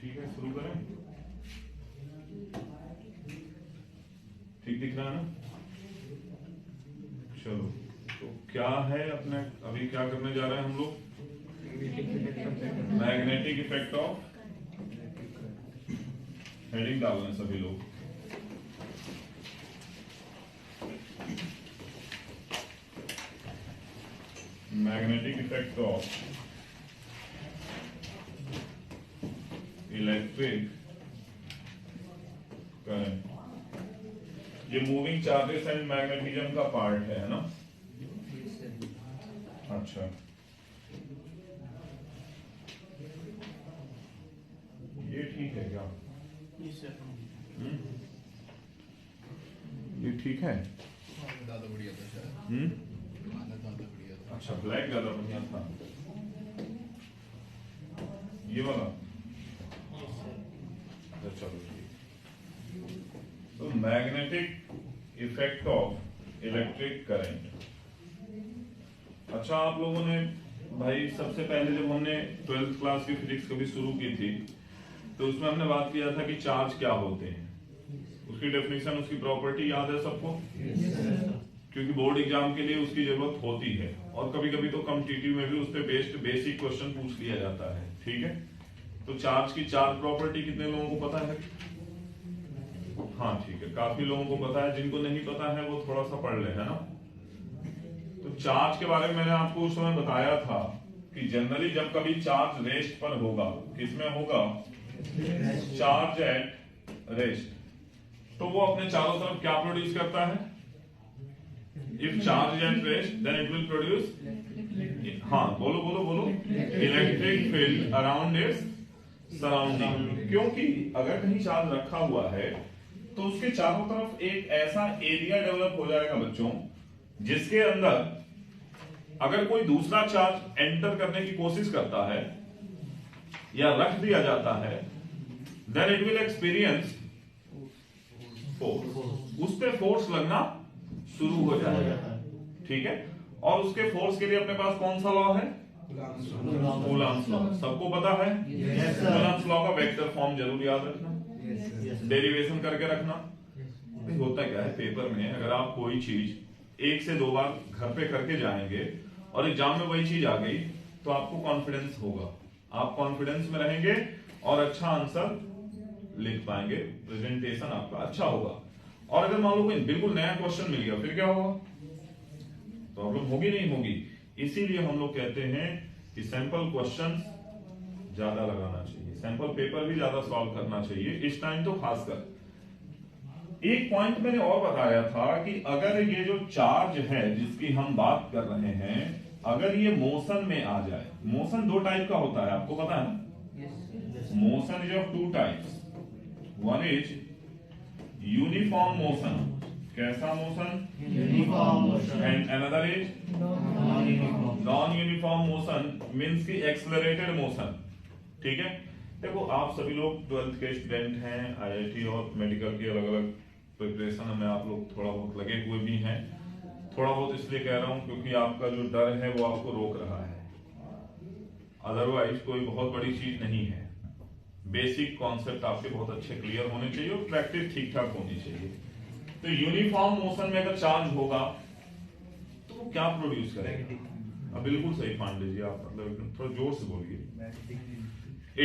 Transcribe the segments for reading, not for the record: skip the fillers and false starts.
ठीक है, शुरू करें। ठीक दिख रहा है ना? चलो, तो क्या है अपने अभी क्या करने जा रहे हैं हम लोग? मैग्नेटिक इफेक्ट ऑफ, हेडिंग डाल रहे हैं सभी लोग। Magnetic effect of electric current. ये मूविंग चार्जेस एंड मैग्नेटिज्म का पार्ट है ना? अच्छा, ये ठीक है क्या? ये ठीक है? ज्यादा बढ़िया था शायद। ज्यादा बढ़िया था। अच्छा, ब्लैक ज्यादा बढ़िया था। ये वाला? चलो ठीक। तो magnetic effect of electric current. अच्छा, आप लोगों ने भाई सबसे पहले जब हमने 12th क्लास की फिजिक्स कभी शुरू की थी तो उसमें हमने बात किया था कि चार्ज क्या होते हैं, उसकी डेफिनेशन, उसकी प्रॉपर्टी याद है सबको? क्योंकि बोर्ड एग्जाम के लिए उसकी जरूरत होती है और कभी कभी तो कॉम्पिटिटिव में भी उस पर बेस्ड बेसिक क्वेश्चन पूछ लिया जाता है। ठीक है, तो चार्ज की चार प्रॉपर्टी कितने लोगों को पता है? हाँ ठीक है, काफी लोगों को पता है। जिनको नहीं पता है वो थोड़ा सा पढ़ ले, है ना? तो चार्ज के बारे में मैंने आपको उस समय बताया था कि जनरली जब कभी चार्ज रेस्ट पर होगा, किसमें होगा? चार्ज एट रेस्ट, तो वो अपने चारों तरफ क्या प्रोड्यूस करता है? If charge at rest then it will produce, हाँ बोलो बोलो बोलो, electric field around its surrounding. क्योंकि अगर कहीं चार्ज रखा हुआ है तो उसके चारों तरफ एक ऐसा एरिया डेवलप हो जाएगा बच्चों, जिसके अंदर अगर कोई दूसरा चार्ज एंटर करने की कोशिश करता है या रख दिया जाता है then it will experience force, उस पे फोर्स लगना शुरू हो जाएगा। ठीक है, और उसके फोर्स के लिए अपने पास कौन सा लॉ है? Coulomb's law. सबको पता है? कूलम्ब्स लॉ का वेक्टर फॉर्म जरूर याद रखना, डेरिवेशन करके रखना। होता क्या है पेपर में, अगर आप कोई चीज एक से दो बार घर पे करके जाएंगे और एग्जाम में वही चीज आ गई तो आपको कॉन्फिडेंस होगा, आप कॉन्फिडेंस में रहेंगे और अच्छा आंसर लिख पाएंगे, प्रेजेंटेशन आपका अच्छा होगा। और अगर मान लो कोई बिल्कुल नया क्वेश्चन मिल गया फिर क्या होगा? प्रॉब्लम होगी नहीं होगी? इसीलिए हम लोग कहते हैं कि सैंपल क्वेश्चंस ज्यादा लगाना चाहिए, सैंपल पेपर भी ज्यादा सॉल्व करना चाहिए इस टाइम तो खासकर। एक पॉइंट मैंने और बताया था कि अगर ये जो चार्ज है जिसकी हम बात कर रहे हैं, अगर ये मोशन में आ जाए, मोशन दो टाइप का होता है आपको पता है ना? Motion is of two types, one is uniform motion, कैसा motion? Uniform motion. And another is non uniform motion, means की एक्सेलरेटेड मोशन। ठीक है, देखो आप सभी लोग 12th के स्टूडेंट हैं, आईआईटी और मेडिकल की अलग अलग प्रिपरेशन में आप लोग थोड़ा बहुत लगे हुए भी हैं। थोड़ा बहुत इसलिए कह रहा हूं क्योंकि आपका जो डर है वो आपको रोक रहा है, अदरवाइज कोई बहुत बड़ी चीज नहीं है। बेसिक कॉन्सेप्ट आपके बहुत अच्छे क्लियर होने चाहिए और प्रैक्टिस ठीक ठाक होनी चाहिए। तो यूनिफॉर्म मोशन में अगर चार्ज होगा तो वो क्या प्रोड्यूस करेगा? अब बिल्कुल सही पांडे जी, आप मतलब थोड़ा जोर से बोलिए।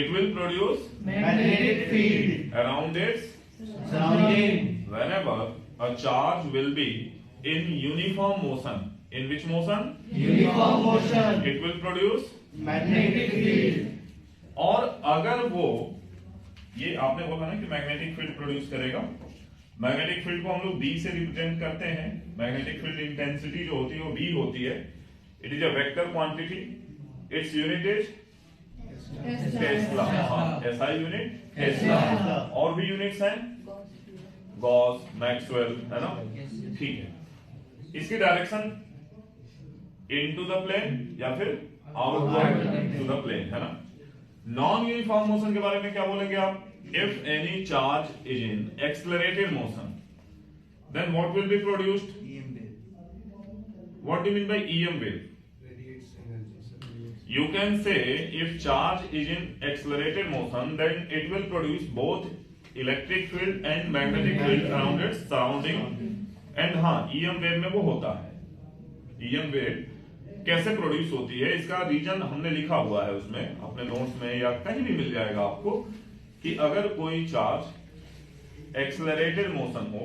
It will produce magnetic field around its surrounding. whenever a charge will be in uniform motion. In which motion? Uniform motion. It will produce magnetic field. और अगर वो, ये आपने बोला ना कि मैग्नेटिक फील्ड प्रोड्यूस करेगा, मैग्नेटिक फील्ड को हम लोग B से रिप्रेजेंट करते हैं। मैग्नेटिक फील्ड इंटेंसिटी जो होती है वो B होती है। It is a vector quantity, its unit is Tesla. SI unit Tesla. और भी यूनिट्स हैं गॉस, मैक्सवेल, है ना? ठीक है, इसकी डायरेक्शन इनटू द प्लेन या फिर आउटवर्ड टू द प्लेन, है ना? नॉन यूनिफॉर्म मोशन के बारे में क्या बोलेंगे आप? If any charge is in accelerated motion then what will be produced? What do you mean by EM wave? You can say if charge is in accelerated motion, then it will produce both electric field and magnetic field around its surrounding. And हाँ, EM wave में वो होता है. EM wave कैसे produce होती है, इसका reason हमने लिखा हुआ है उसमें अपने नोट्स में या कहीं भी मिल जाएगा आपको, कि अगर कोई चार्ज एक्सेलरेटेड मोशन हो,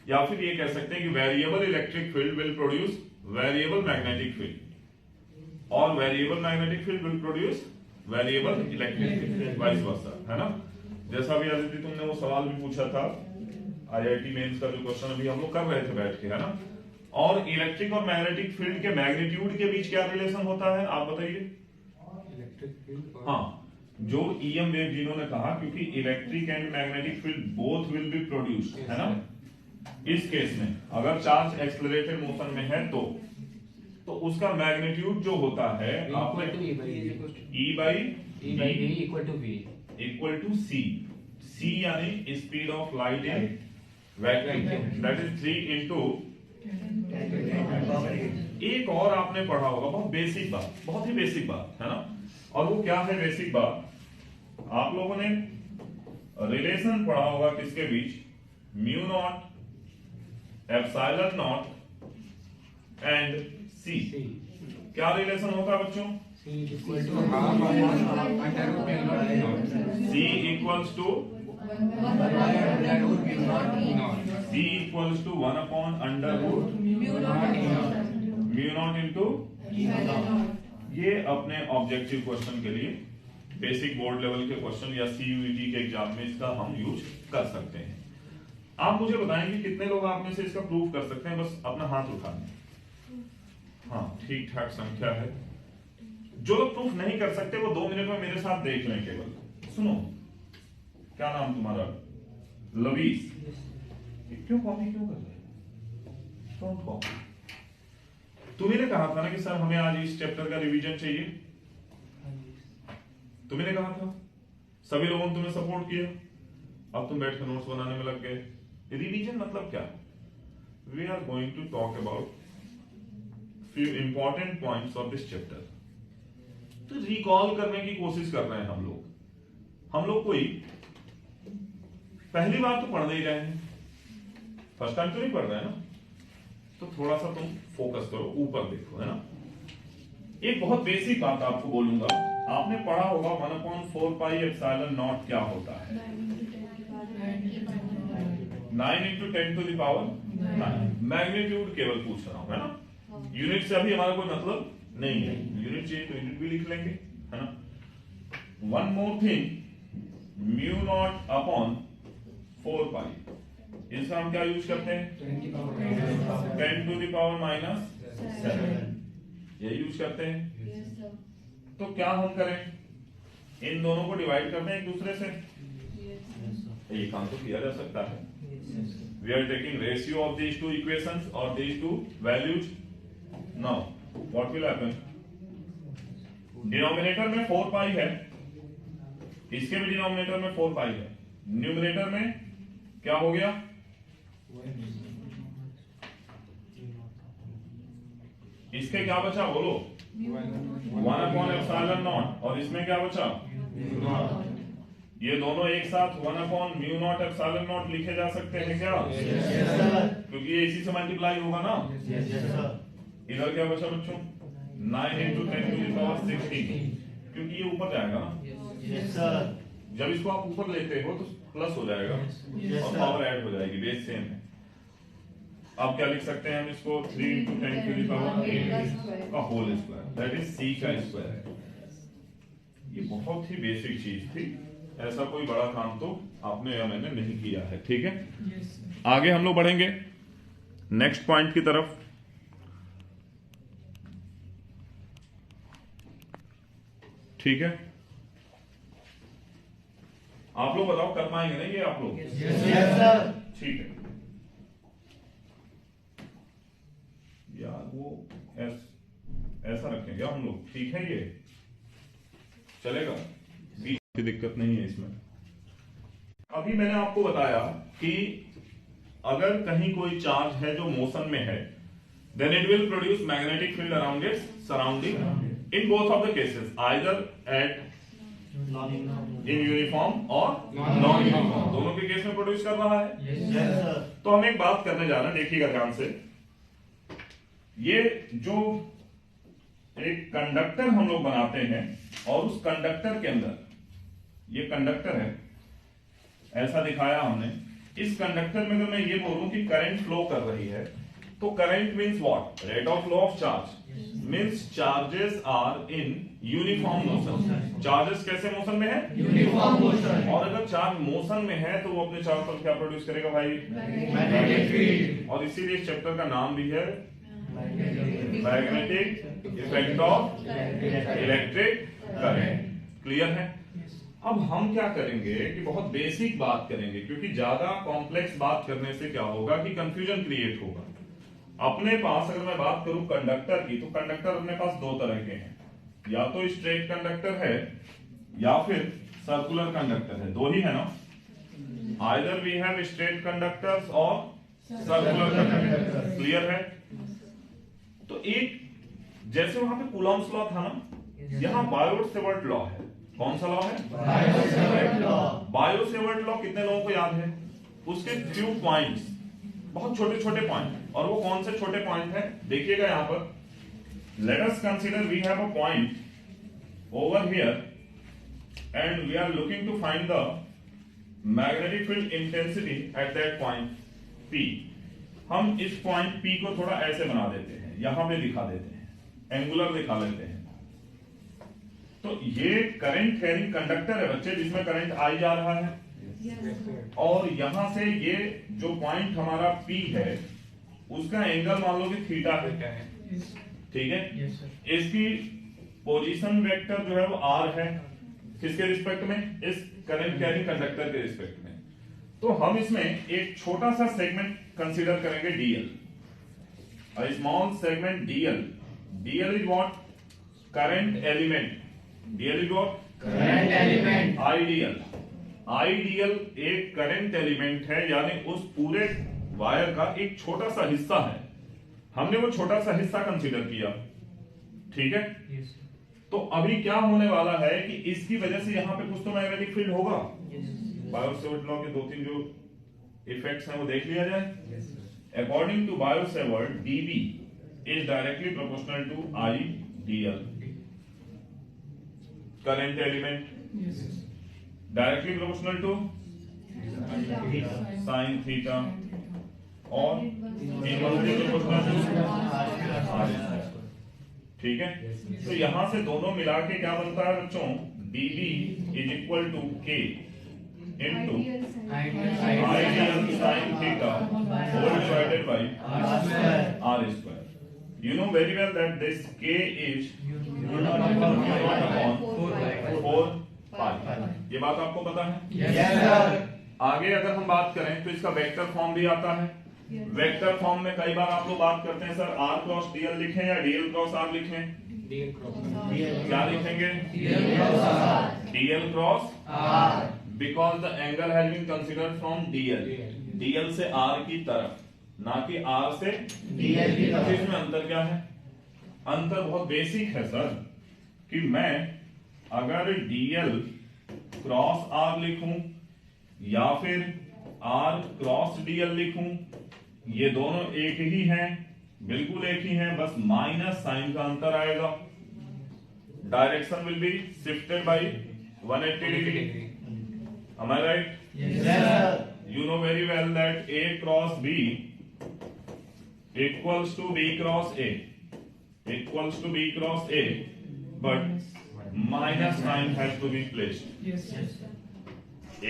या फिर ये कह सकते हैं कि variable electric field will produce variable magnetic field, और variable magnetic field will produce variable electric field, vice versa, है ना. जैसा भी आदित्य तुमने वो सवाल भी पूछा था IIT मेंस का, जो क्वेश्चन अभी हम लोग कर रहे थे बैठ के, है ना. और इलेक्ट्रिक और मैग्नेटिक फील्ड के मैग्नीट्यूड के बीच क्या रिलेशन होता है, आप बताइए. इलेक्ट्रिक फील्ड, हाँ, जो EM वेव जिन्होंने कहा, क्योंकि electric and magnetic field both will be produced, है ना. इस केस में अगर चार्ज एक्सेलरेटेड मोशन में है तो उसका मैग्नीट्यूड जो होता है आपने E by B equal to C यानी speed of light in vacuum, that is 3 into. एक और आपने पढ़ा होगा, बहुत बेसिक बात, बहुत ही बेसिक बात, है ना. और वो क्या है बेसिक बात, आप लोगों ने रिलेशन पढ़ा होगा किसके बीच, mu naught epsilon naught and C. क्या रिलेशन होता है बच्चों, C equal to half upon under root mu naught naught, C equals to under root mu naught, C equals to 1 upon under root mu naught into. ये अपने objective question के लिए, basic board level के question या CUET के exam में इसका हम यूज कर सकते हैं. आप मुझे बताएंगे कितने लोग आप में से इसका प्रूफ कर सकते हैं, बस अपना हाथ उठा दें. हाँ, ठीक ठाक संख्या है. जो लोग प्रूफ नहीं कर सकते वो 2 मिनट में मेरे साथ देख लें केवल. सुनो, क्या नाम तुम्हारा, लवीस. क्यों कॉपी क्यों कर रहे हैं, डोंट कॉपी. तुम्हें कहा था ना कि सर हमें आज इस चैप्टर का रिवीजन चाहिए, तुम्हें कहा था, सभी लोगों ने तुम्हें सपोर्ट किया. अब तुम बैठ कर नोट्स बनाने में लग गए. रिवीजन मतलब क्या, we are going to talk about few important points of this chapter. तो रिकॉल करने की कोशिश कर रहे हैं हम लोग कोई पहली बार तो पढ़ नहीं रहे हैं, फर्स्ट टाइम तो नहीं पढ़ रहे हैं ना, तो थोड़ा सा तुम फोकस करो, ऊपर देखो, है ना. एक बहुत बेसिक बात आपको बोलूंगा, आपने पढ़ा होगा 1/4 पाई एप्सिलॉन नॉट क्या होता है, 9 into 10 to the power 9. Magnitude केवल पूछ रहा हूं, है ना. यूनिट से अभी हमारा कोई मतलब नहीं है, यूनिट चाहिए तो यूनिट भी लिख लेंगे, है ना. One more thing, mu naught upon 4 पाई, इसका हम क्या यूज करते हैं, 10 to the power -7, ये यूज करते हैं. तो क्या हम करें, इन दोनों को डिवाइड करते हैं एक दूसरे से, ये काम तो किया जा सकता है. We are taking ratio of these two equations or these two values. Now, what will happen? Denominator में 4 पाई है, इसके भी डिनोमिनेटर में 4 पाई है, न्यूमरेटर में क्या हो गया, इसके क्या बचा बोलो, 1/ε0, और इसमें क्या बचा, ये दोनों एक साथ 1/μ0ε0 लिखे जा सकते हैं क्या, क्योंकि ये इसी से मल्टीप्लाई होगा ना. इधर क्या बचा बच्चों, 9 into 10 to the power 16, क्योंकि ये ऊपर जाएगा ना. जब इसको आप ऊपर लेते हो तो प्लस हो जाएगा और पावर ऐड हो जाएगी, बेस सेम है. अब क्या लिख सकते हैं हम इसको, 3 into 10 to the power 8 का whole square, that is C का स्क्वायर. ये बहुत ही बेसिक चीज थी, ऐसा कोई बड़ा काम तो आपने या मैंने नहीं किया है, ठीक है. आगे हम लोग बढ़ेंगे नेक्स्ट पॉइंट की तरफ. ठीक है, आप लोग बताओ कर पाएंगे ना ये आप लोग, ठीक है. यार वो ऐसा रखेंगे हम लोग, ठीक है, ये चलेगा, कोई दिक्कत नहीं है इसमें. अभी मैंने आपको बताया कि अगर कहीं कोई चार्ज है जो मोशन में है, then it will produce magnetic field around its surrounding. in both of the cases, either at in uniform और नॉन यूनिफॉर्म, दोनों के केस में प्रोड्यूस कर रहा है। Yes, sir. तो हम एक बात करने जा रहे हैं, देखिएगा ध्यान से। ये जो एक कंडक्टर हम लोग बनाते हैं और उस कंडक्टर के अंदर, ये कंडक्टर है, ऐसा दिखाया हमने। इस कंडक्टर में अगर मैं ये बोलूं कि करंट फ्लो कर रही है, तो current means what? Rate of flow of charge means charges are in uniform motion. Charges कैसे मोशन में है? Uniform motion. और अगर चार्ज मोशन में है तो वो अपने चारों तरफ क्या प्रोड्यूस करेगा भाई? Magnetic field. और इसीलिए इस चैप्टर का नाम भी है magnetic effect of electric current. Clear है? अब हम क्या करेंगे कि बहुत बेसिक बात करेंगे, क्योंकि ज्यादा कॉम्प्लेक्स बात करने से क्या होगा कि कंफ्यूजन क्रिएट होगा। अपने पास अगर मैं बात करूं कंडक्टर की, तो कंडक्टर अपने पास दो तरह के हैं, या तो स्ट्रेट कंडक्टर है या फिर सर्कुलर कंडक्टर है, दो ही है ना। Either we have straight conductors और सर्कुलर कंडक्टर। क्लियर है? तो एक जैसे वहां पे कूलॉम्स लॉ था ना, यहाँ बायो-सेवर्ट लॉ है। कौन सा लॉ है? Bio-Savart law. बायो-सेवर्ट लॉ कितने लोगों को याद है? उसके फ्यू पॉइंट्स, बहुत छोटे छोटे पॉइंट, और वो कौन से छोटे पॉइंट है? देखिएगा यहां पर। Let us consider we have a point over here and we are looking to find the magnetic field intensity at that point P। हम इस पॉइंट P को थोड़ा ऐसे बना देते हैं, यहां पे दिखा देते हैं, एंगुलर दिखा लेते हैं। तो ये करंट कैरिंग कंडक्टर है बच्चे, जिसमें करंट आई जा रहा है, और यहां से ये जो पॉइंट हमारा P है उसका एंगल मान लो कि थीटा है। ठीक है? इसकी पोजीशन वेक्टर जो है वो R है, किसके रिस्पेक्ट में? इस करंट कैरिंग कंडक्टर के रिस्पेक्ट में। तो हम इसमें एक छोटा सा सेगमेंट कंसीडर करेंगे dl, a small segment dl। dl is what? current element। dl is what? Current element. ideal। Ideal एक करंट एलिमेंट है, यानी उस पूरे वायर का एक छोटा सा हिस्सा है। हमने वो छोटा सा हिस्सा कंसीडर किया। ठीक है? तो अभी क्या होने वाला है कि इसकी वजह से यहां पे कुछ तो मैग्नेटिक फील्ड होगा। बायो-सेवर्ट लॉ के दो तीन जो इफेक्ट्स हैं वो देख लिया जाए। According to Biot Savart, dB is directly proportional to IDL। Current element directly proportional to sine theta और इनवर्सली प्रोपोर्शनल टू। ठीक है? तो यहां से दोनों मिला के क्या बनता है बच्चों? dB is equal to K into ideal sine theta whole divided by R square. You know very well that this K is four pi. ये बात आपको पता है? Yes, sir. आगे अगर हम बात करें तो इसका वेक्टर फॉर्म भी आता है। वेक्टर फॉर्म में कई बार आप लोग बात करते हैं सर R क्रॉस DL लिखें या DL क्रॉस R लिखें? क्या लिखेंगे? DL cross R. Because the angle has been considered from DL से R की तरफ, ना कि R से DL की तरफ। इसमें अंतर क्या है? अंतर बहुत बेसिक है सर, कि मैं अगर DL क्रॉस R लिखूं या फिर R क्रॉस DL लिखूं, ये दोनों एक ही हैं, बिल्कुल एक ही हैं, बस माइनस साइन का अंतर आएगा। Direction will be shifted by 180 degree. Am I right? Yes, sir. You know very well that A cross B equals to B cross A, equals to B cross A, but minus sign has to be placed. Yes, sir.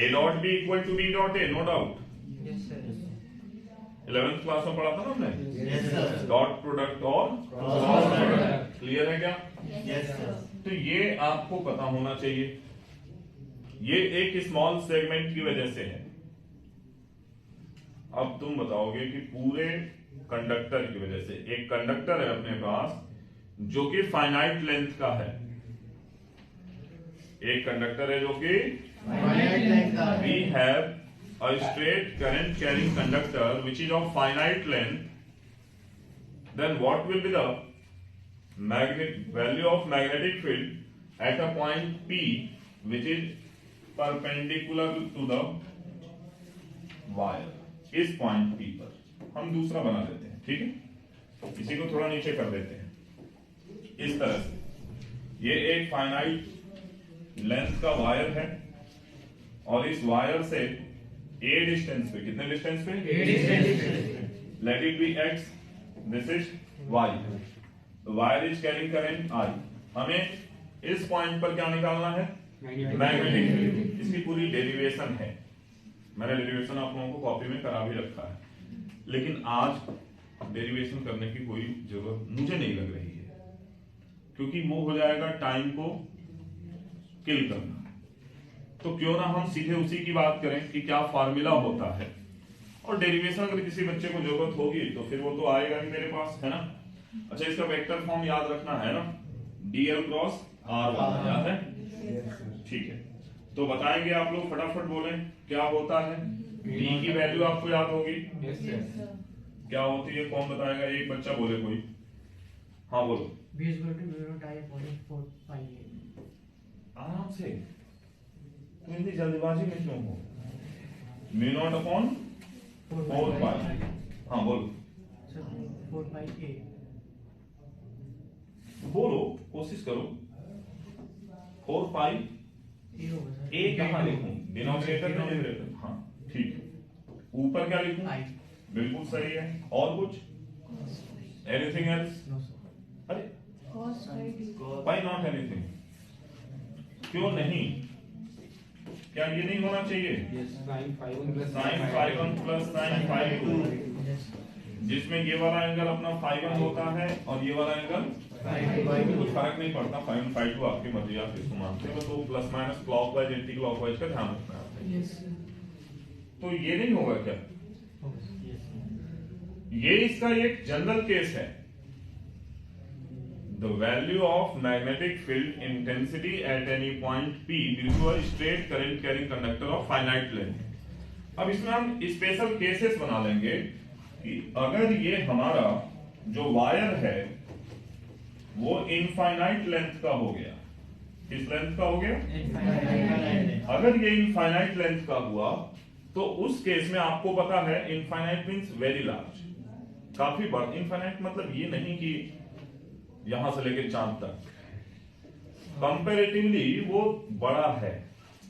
A dot B equal to B dot A, no doubt. Yes, sir. 11th class में पढ़ा था ना हमने? Yes, sir. Dot product और Cross product. Clear है क्या? Yes, sir. तो ये आपको पता होना चाहिए। ये एक स्मॉल सेगमेंट की वजह से है। अब तुम बताओगे कि पूरे कंडक्टर की वजह से, एक कंडक्टर है अपने पास जो कि फाइनाइट लेंथ का है, एक कंडक्टर है जो कि Finite length का है। we have a straight current carrying conductor which is of finite length, then what will be the value of magnetic field at a point P which is perpendicular to the wire. इस पॉइंट P पर हम दूसरा बना लेते हैं, ठीक है, इसी को थोड़ा नीचे कर देते हैं इस तरह से। ये एक फाइनाइट लेंथ का वायर है और इस वायर से a डिस्टेंस पे, कितने डिस्टेंस पे, A distance। Let it be x, this is y, the wire is carrying current I। हमें इस पॉइंट पर क्या निकालना है, मैग्नेटिक फील्ड। इसकी पूरी डेरिवेशन है, मैंने डेरिवेशन आप लोगों को कॉपी में करा भी रखा है, लेकिन आज डेरिवेशन करने की कोई जरूरत मुझे नहीं लग रही है, क्योंकि वो हो जाएगा टाइम को किल करना। तो क्यों ना हम सीधे उसी की बात करें कि क्या फार्मूला होता है, और डेरिवेशन अगर किसी बच्चे को जरूरत होगी तो फिर वो तो आएगा ही मेरे पास, है ना। अच्छा, इसका वेक्टर फॉर्म याद रखना है ना, dl क्रॉस r1, याद है, ठीक है। तो बताएंगे आप लोग, फटाफट बोलें क्या होता है। d की वैल्यू आपको याद होगी, क्या होती है, कौन बताएगा, एक बच्चा बोले कोई, हाँ बोलो। B is equal to mu naught I upon 4 pi A। आराम से, तुम इतनी जल्दबाजी में क्यों हो। म्यू नॉट अपॉन 4 पाई, हाँ बोलो। Sir 4 pi A। बोलो, कोशिश करो। 4 पाई A होगा सर। ए कहाँ लिखूं, डिनोमिनेटर में न्यूमरेटर, हाँ ठीक है। ऊपर क्या लिखूं, I। बिल्कुल सही है। और कुछ, एनीथिंग एल्स, No sir। अरे पाई नॉट एनीथिंग, क्यों नहीं, क्या ये नहीं होना चाहिए, साइन 5 प्लस साइन 5 Yes। जिसमें ये वाला एंगल अपना 5 होता है और ये वाला एंगल कुछ फर्क नहीं पड़ता, 5 5 आपकी मर्जी, आप इसको मानते हैं, बस वो plus minus clockwise anti clockwise का ध्यान रखना है। Yes। तो ये नहीं होगा क्या, Yes। ये इसका एक जनरल केस है। The value of magnetic field intensity at any point P due to a straight current carrying conductor of finite length। अब इसमें हम स्पेशल केसेस बना लेंगे कि अगर ये हमारा जो वायर है वो इनफाइनाइट लेंथ का हो गया, किस लेंथ का हो गया, अगर ये इनफाइनाइट लेंथ का हुआ तो उस केस में आपको पता है इनफाइनाइट मींस वेरी लार्ज, काफी बड़ा। इनफाइनाइट मतलब ये नहीं कि यहां से लेकर चांद तक, कंपैरेटिवली वो बड़ा है।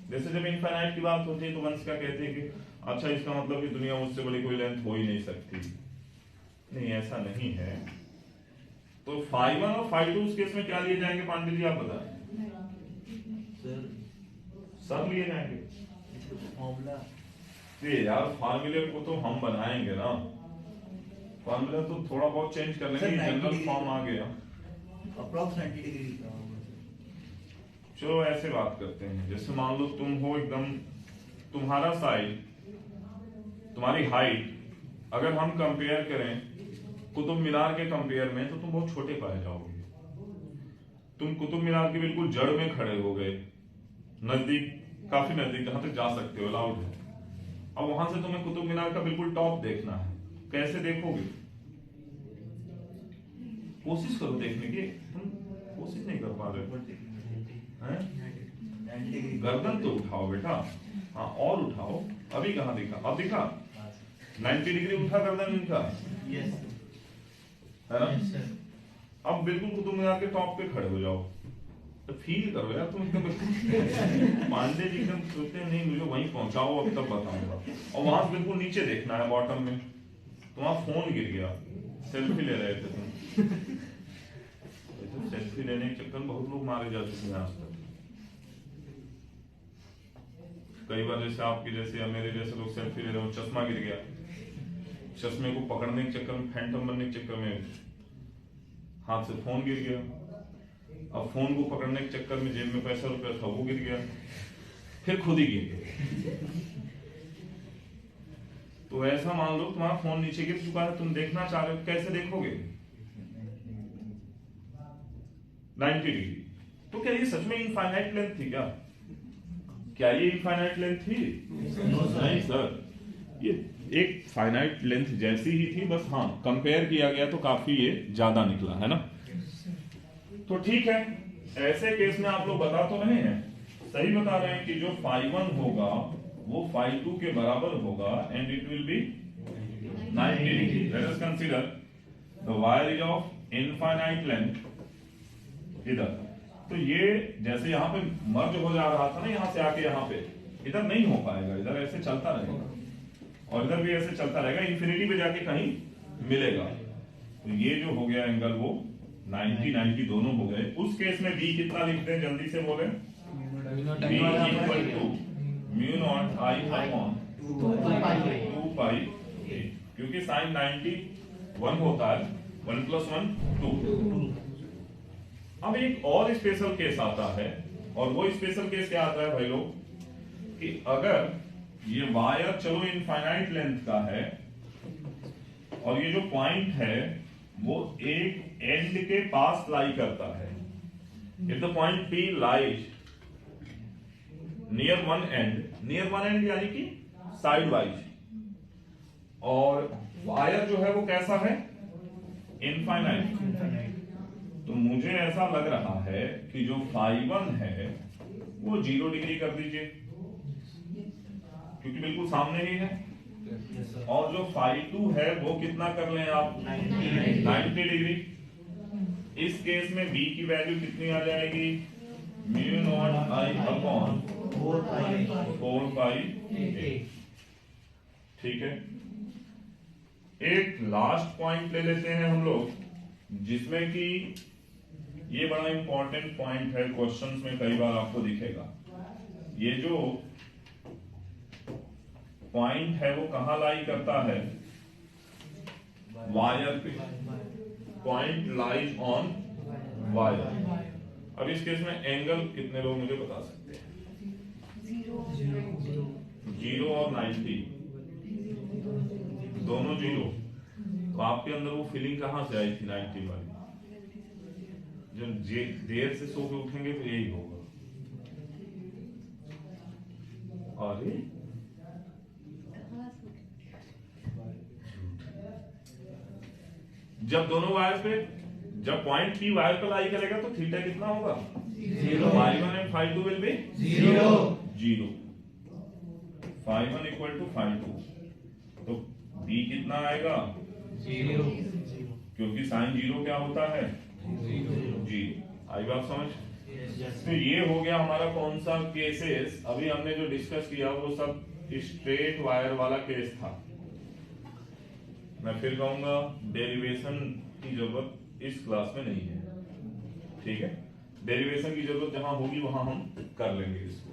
जैसे जब इनफाइनाइट की बात होती है तो वंश क्या कहते हैं कि अच्छा इसका मतलब कि दुनिया में उससे बड़ी कोई लेंथ हो ही नहीं सकती। नहीं, ऐसा नहीं है। तो φ1 और φ2 उस केस में क्या लिए जाएंगे पांडे जी, आप बताएं। सब लिए जाएंगे यार, फार्मूले को तो हम बनाएंगे ना, फार्मूला तो थोड़ा बहुत चेंज कर लेंगे, जनरल फॉर्म आ गया। अप्रॉक्स 90 डिग्री का। चलो ऐसे बात करते हैं, जैसे मान लो तुम हो एकदम, तुम्हारा साइड, तुम्हारी हाइट अगर हम कंपेयर करें कुतुब मीनार के कंपेयर में तो तुम बहुत छोटे पाए जाओगे। तुम कुतुब मीनार के बिल्कुल जड़ में खड़े हो गए, नजदीक, काफी नजदीक, जहां तक जा सकते हो, अलाउड है। अब वहां से तुम्हें कुतुब मीनार का बिल्कुल टॉप देखना है, कैसे देखोगे, कोशिश करो देखने की, तुम कोशिश नहीं कर पा रहे हो, गर्दन तो उठाओ बेटा, हाँ और उठाओ, अभी कहाँ दिखा, अब दिखा 90 डिग्री उठा गर्दन इनका, Yes। है ना। Yes sir। अब बिल्कुल कुतुब मीनार के टॉप पे खड़े हो जाओ, तो फील करो यार तुम एकदम पांडे जी एकदम सोचते हैं नहीं मुझे वहीं पहुंचाओ, अब तब बताऊंगा। और वहां से बिल्कुल नीचे देखना है बॉटम में, तुम्हारा फोन गिर गया, सेल्फी ले रहे थे तुम, सेल्फी लेने के चक्कर में बहुत लोग मारे जा चुके हैं आज तक। कई बार जैसे आपके जैसे या मेरे जैसे लोग सेल्फी ले रहे हो, चश्मा गिर गया, चश्मे को पकड़ने के चक्कर में, फैंटम बनने के चक्कर में हाथ से फोन गिर गया। अब फोन को पकड़ने के चक्कर में जेब में पैसा रुपया था वो गिर गया, फिर खुद ही गिर गया। तो ऐसा मान लो तुम्हारा फोन नीचे गिर चुका है, तुम देखना चाह रहे हो, कैसे देखोगे 90 डिग्री। तो क्या ये सच में इनफाइनाइट लेंथ थी क्या, क्या ये इनफाइनाइट लेंथ थी? नहीं सर, ये एक फाइनाइट लेंथ जैसी ही थी, बस हाँ कंपेयर किया गया तो काफी ये ज्यादा निकला, है ना। तो ठीक है, ऐसे केस में आप लोग बता तो रहे हैं, सही बता रहे हैं कि जो φ1 होगा वो φ2 के बराबर होगा and it will be 90 degree. Late us consider the wire is of infinite length इधर। तो ये जैसे यहाँ पे मर्ज हो जा रहा था ना, यहाँ से आके यहाँ पे, इधर नहीं हो पाएगा, इधर ऐसे चलता रहेगा और इधर भी ऐसे चलता रहेगा, इंफिनिटी पे जाके कहीं मिलेगा। तो ये जो हो गया एंगल वो 90 90 दोनों हो गए। उस केस में b कितना लिखते हैं, जल्दी से बोले। b equal to mu naught I upon 2 pi a, क्योंकि साइन 90 1 होता है, 1 + 1 2। अब एक और स्पेशल केस आता है, और वो स्पेशल केस क्या आता है भाई लोग, कि अगर ये वायर चलो इनफाइनाइट लेंथ का है और ये जो पॉइंट है वो एक एंड के पास लाई करता है। If the point P lies near one and यानी कि साइड वाइज, और वायर जो है वो कैसा है, इनफाइनाइट, तो मुझे ऐसा लग रहा है कि जो φ1 है वो 0 डिग्री कर दीजिए, क्योंकि बिल्कुल सामने ही है। और जो φ2 है वो कितना कर लें आप, 90 डिग्री। इस केस में b की वैल्यू कितनी आ जाएगी, mu naught I upon 4 pi a। ठीक है, एक लास्ट पॉइंट ले लेते हैं हम लोग, जिसमें कि ये बड़ा इंपॉर्टेंट पॉइंट है, क्वेश्चंस में कई बार आपको दिखेगा। ये जो पॉइंट है वो कहां लाई करता है, वायर पे। Point lies on wire. अब इस केस में एंगल कितने लोग मुझे बता सकते हैं, 0 और 90 दोनों 0। तो आपके अंदर वो फीलिंग कहां से आई थी 90 वाली, जब देर से सो के उठेंगे तो यही होगा। अरे जब दोनों वायर पे, जब पॉइंट P वायर पर लाई करेगा तो थीटा कितना होगा, 0। φ1 and φ2 will be 0। φ1 equal to φ2, तो B कितना आएगा, 0, क्योंकि साइन 0 क्या होता है, 0। आई बात समझ। तो ये हो गया हमारा कौन सा केसेस, अभी हमने जो डिस्कस किया वो सब स्ट्रेट वायर वाला केस था। मैं फिर कहूंगा डेरिवेशन की जरूरत इस क्लास में नहीं है, ठीक है। डेरिवेशन की जरूरत जहां होगी वहां हम कर लेंगे, इसको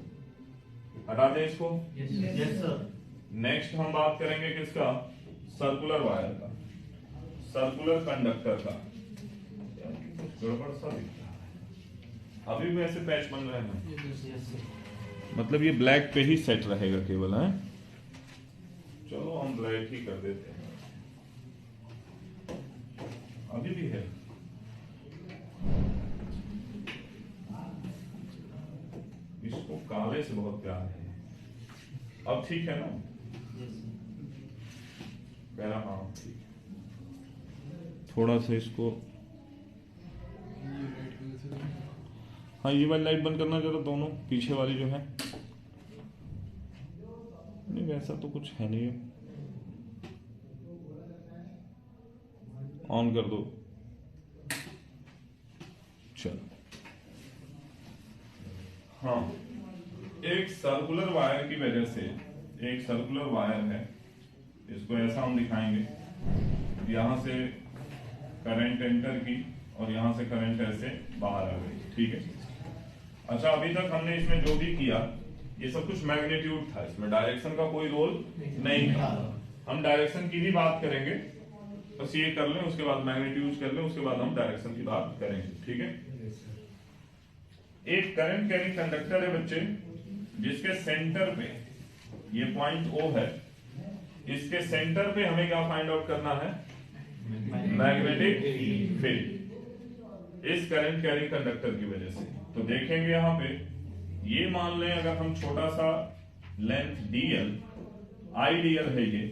हटा दें इसको। Yes sir. नेक्स्ट हम बात करेंगे किसका, सर्कुलर वायर का, सर्कुलर कंडक्टर का। गड़बड़ सा दिख रहा है, अभी भी ऐसे पैच बन रहे हैं, मतलब ये ब्लैक पे ही सेट रहेगा केवल, है। चलो हम ब्लैक ही कर देते हैं, अभी भी है। इसको काले से बहुत प्यार है। अब ठीक है ना, कह रहा हाँ ठीक है। थोड़ा सा इसको, हाँ ये वाली लाइट बंद करना जरा, दोनों पीछे वाली जो है। नहीं वैसा तो कुछ है नहीं, ऑन कर दो। चलो हाँ, एक सर्कुलर वायर की वजह से, एक सर्कुलर वायर है, इसको ऐसा हम दिखाएंगे, यहां से करंट एंटर की और यहां से करंट ऐसे बाहर आ गई, ठीक है। अच्छा, अभी तक हमने इसमें जो भी किया ये सब कुछ मैग्नीट्यूड था, इसमें डायरेक्शन का कोई रोल नहीं था। हम डायरेक्शन की भी बात करेंगे, बस ये कर लें, उसके बाद मैग्नीट्यूड कर लें, उसके बाद हम डायरेक्शन की बात करेंगे, ठीक है। एक करंट कैरिंग कंडक्टर है बच्चे, जिसके सेंटर पे ये पॉइंट O है, इसके सेंटर पे हमें क्या फाइंड आउट करना है, मैग्नेटिक फील्ड, इस करंट कैरिंग कंडक्टर की वजह से। तो देखेंगे यहाँ पे, ये मान लें अगर हम छोटा सा लेंथ dl, idl है ये,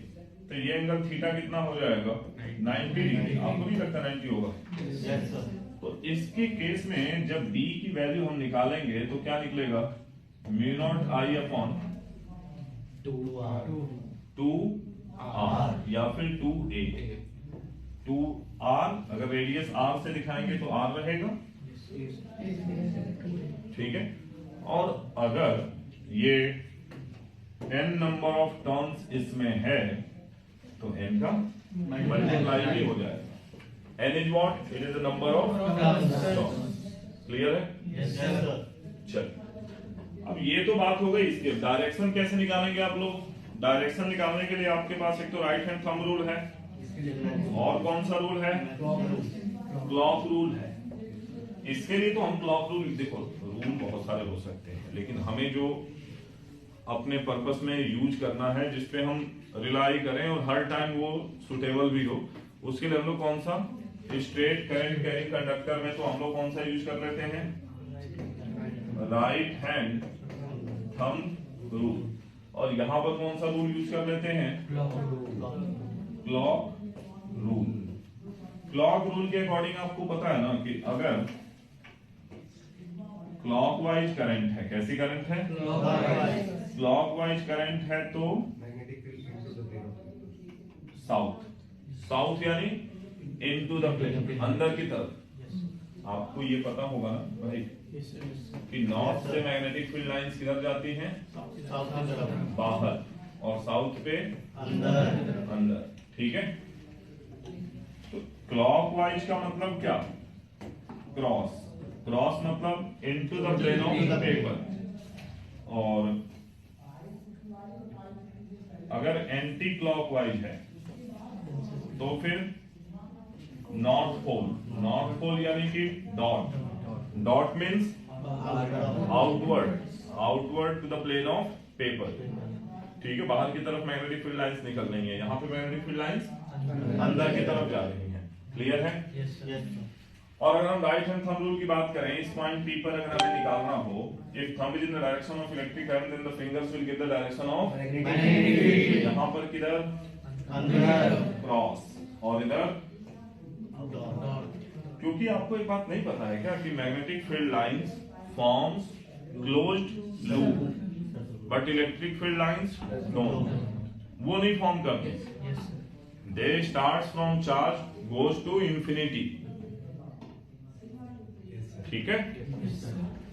तो ये एंगल थीटा कितना हो जाएगा, 90 डिग्री। आपको नहीं लगता 90 होगा? Yes sir. तो इसके केस में जब b की वैल्यू हम निकालेंगे तो क्या निकलेगा, mu naught I upon 2r या फिर 2a। 2r अगर रेडियस r से दिखाएंगे तो r रहेगा, ठीक है। और अगर ये n नंबर ऑफ टर्न्स इसमें है तो n का मल्टीप्लाई भी हो जाएगा। n is what, it is the number of turns. Clear है? Yes, sir. चल, अब ये तो बात हो गई। इसके डायरेक्शन कैसे निकालेंगे आप लोग? डायरेक्शन निकालने के लिए आपके पास एक तो राइट हैंड थंब रूल है, और कौन सा रूल है? क्लॉक रूल है। इसके लिए तो हम क्लॉक रूल, देखो रूल बहुत सारे हो सकते हैं, लेकिन हमें जो अपने पर्पस में यूज करना है, जिसपे हम रिलाई करें और हर टाइम वो सुटेबल भी हो, उसके लिए हम लोग कौन सा, स्ट्रेट करंट कैरिंग कंडक्टर में तो हम लोग कौन सा यूज कर लेते हैं? Right hand thumb rule. और यहां पर कौन सा रूल यूज कर लेते हैं? Clock rule. क्लॉक रूल के अकॉर्डिंग आपको पता है ना कि अगर क्लॉकवाइज करंट है, कैसी करंट है? क्लॉकवाइज करंट है तो साउथ, साउथ यानी इनटू द प्लेन, अंदर की तरफ। आपको ये पता होगा ना भाई कि नॉर्थ से मैग्नेटिक फील्ड लाइंस किधर जाती हैं? बाहर, और साउथ पे अंदर, ठीक है। तो क्लॉकवाइज का मतलब क्या? क्रॉस, क्रॉस मतलब into the plane of the paper. और अगर एंटी क्लॉकवाइज है तो फिर नॉर्थ पोल, नॉर्थ पोल यानी कि dot, dot means outward, outward to the plane of paper, ठीक है। बाहर की तरफ मैग्नेटिक फील्ड लाइंस निकल रही है, यहाँ पे मैग्नेटिक फील्ड लाइंस अंदर की तरफ जा रही हैं। क्लियर है? और अगर हम राइट हैंड थंब रूल की बात करें, इस पॉइंट P पर अगर हमें निकालना हो, if thumb is in the direction of electric current then the fingers will give the direction of magnetic field. यहाँ पर किधर? अंदर, क्रॉस, और इधर क्योंकि आपको एक बात नहीं पता है क्या कि magnetic field lines forms closed loop, but electric field lines don't, वो नहीं फॉर्म करते। They starts from charge goes to infinity, ठीक है।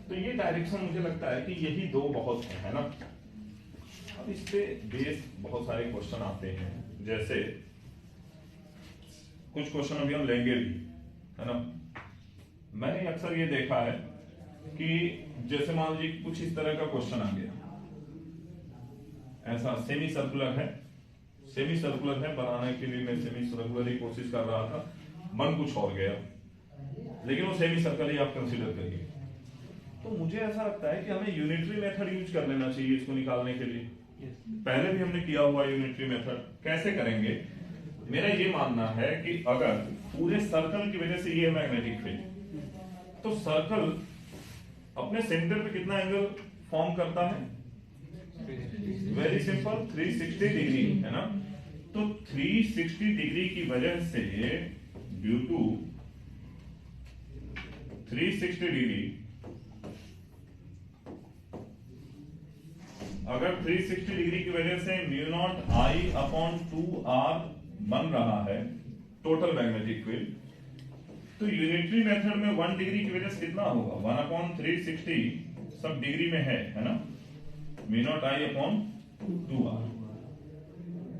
तो ये डायरेक्शन मुझे लगता है कि यही दो बहुत है ना। अब इस पे बेस बहुत सारे क्वेश्चन आते हैं, जैसे कुछ क्वेश्चन अभी हम लेंगे भी, है ना। मैंने अक्सर ये देखा है कि जैसे मान लीजिए कुछ इस तरह का क्वेश्चन आ गया, ऐसा सेमी सर्कुलर है, सेमी सर्कुलर है, बनाने के लिए मैं सेमी सर्कुलर ही कोशिश कर रहा था, बन कुछ और गया, लेकिन वो सेमी सर्कल ही आप कंसीडर करिए। तो मुझे ऐसा लगता है कि हमें यूनिटरी मेथड यूज कर लेना चाहिए इसको निकालने के लिए। पहले भी हमने किया हुआ यूनिटरी मेथड। कैसे करेंगे? मेरा ये मानना है कि अगर पूरे सर्कल की वजह से ये मैग्नेटिक फील्ड, तो सर्कल अपने सेंटर पे कितना एंगल फॉर्म करता है? वेरी सिंपल, 360 डिग्री, है ना। तो 360 डिग्री की वजह से ड्यू टू 360 डिग्री, अगर 360 डिग्री की वजह से mu naught I upon 2r बन रहा है टोटल मैग्नेटिक फील्ड, तो यूनिटरी मेथड में 1 डिग्री की वजह से कितना होगा? 1 अपॉन 360 सब डिग्री में है ना, mu naught I upon 2r।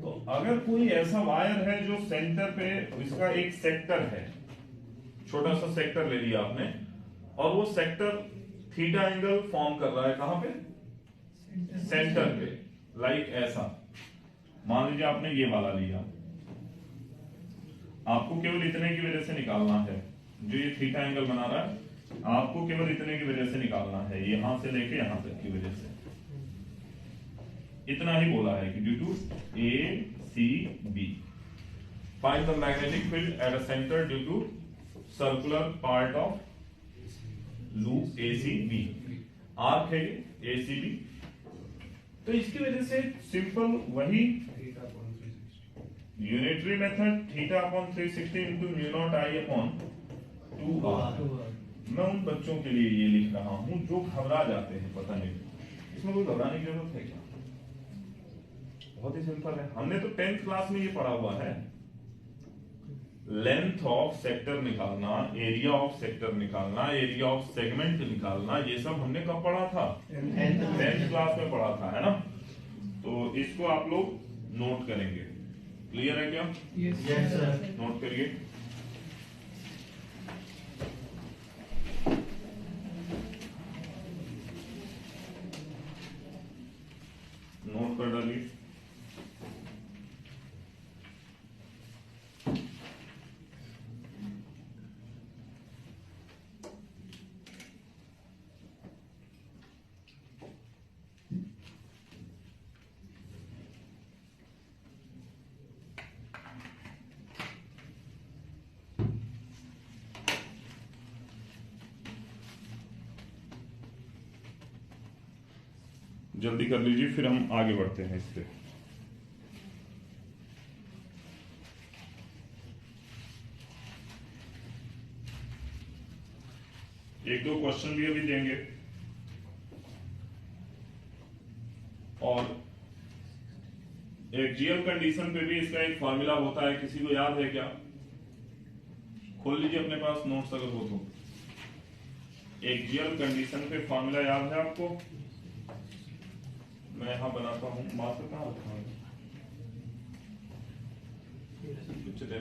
तो अगर कोई ऐसा वायर है जो सेंटर पे इसका एक सेक्टर है, छोटा सा सेक्टर ले लिया आपने, और वो सेक्टर थीटा एंगल फॉर्म कर रहा है, कहां पे? सेंटर पे, लाइक ऐसा। मान लीजिए आपने ये वाला लिया, आपको केवल इतने की वजह से निकालना है, जो ये थीटा एंगल बना रहा है, आपको केवल इतने की वजह से निकालना है, यहां से लेके यहां तक की वजह से। इतना ही बोला है कि due to A C B find the magnetic field at a centre due to circular part of loop A C B, arc है ए सी बी। तो इसकी वजह से सिंपल वही unitary method, theta upon 360 into mu naught I upon 2R। मैं उन बच्चों के लिए ये लिख रहा हूं जो घबरा जाते हैं, पता नहीं इसमें कोई घबराने की जरूरत है क्या? बहुत ही सिंपल है, हमने तो 10th क्लास में ये पढ़ा हुआ है। लेंथ ऑफ सेक्टर निकालना, एरिया ऑफ सेक्टर निकालना, एरिया ऑफ सेगमेंट निकालना, ये सब हमने कब पढ़ा था? 10th क्लास में पढ़ा था, है ना? तो इसको आप लोग नोट करेंगे। क्लियर है क्या? Yes sir. नोट करिए। नोट कर डालिए। जल्दी कर लीजिए, फिर हम आगे बढ़ते हैं इस पे। एक दो क्वेश्चन भी अभी देंगे और एक्सियल कंडीशन पे भी इसका एक फॉर्मूला होता है, किसी को याद है क्या? खोल लीजिए अपने पास नोट्स अगर हो तो। एक्सियल कंडीशन पे फॉर्मूला याद है आपको? मैं यहां बनाता हूं, मार्कर कहां रखा है? पीछे दे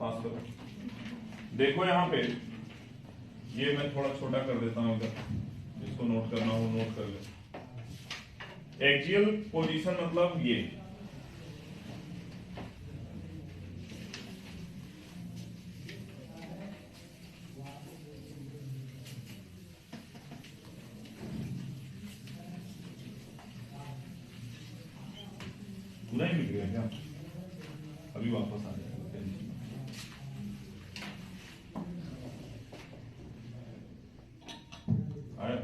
पास करो। देखो यहां पे, ये मैं थोड़ा छोटा कर देता हूं इधर, जिसको नोट करना हो नोट कर ले। एक्सियल पोजीशन मतलब ये, पूरा ही मिट गया क्या? अभी वापस आ जाएगा। आया?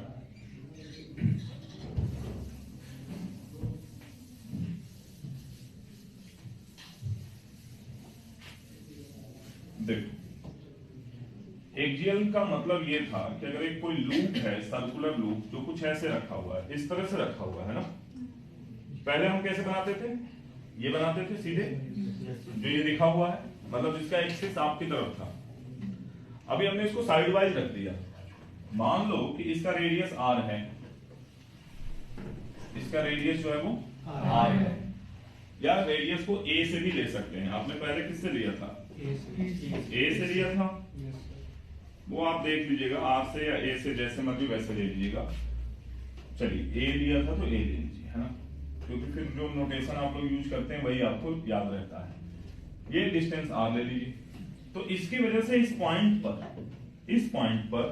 देखो, एक्सियल का मतलब ये था कि अगर एक कोई लूप है, सर्कुलर लूप, जो कुछ ऐसे रखा हुआ है, इस तरह से रखा हुआ है ना, पहले हम कैसे बनाते थे? ये बनाते थे सीधे, जो ये लिखा हुआ है, मतलब जिसका एक्सिस आपकी तरफ था। अभी हमने इसको साइड वाइज रख दिया। मान लो कि इसका रेडियस r है, इसका रेडियस जो है वो r है, या रेडियस को a से भी ले सकते हैं। आपने पहले किससे लिया था? a से लिया था, वो आप देख लीजिएगा, r से या a से, जैसे मर्जी वैसे ले लीजिएगा। चलिए a लिया था तो a ले लीजिए, है ना, क्योंकि फिर जो नोटेशन आप लोग यूज करते हैं वही आपको याद रहता है। ये डिस्टेंस r ले लीजिए। तो इसकी वजह से इस पॉइंट पर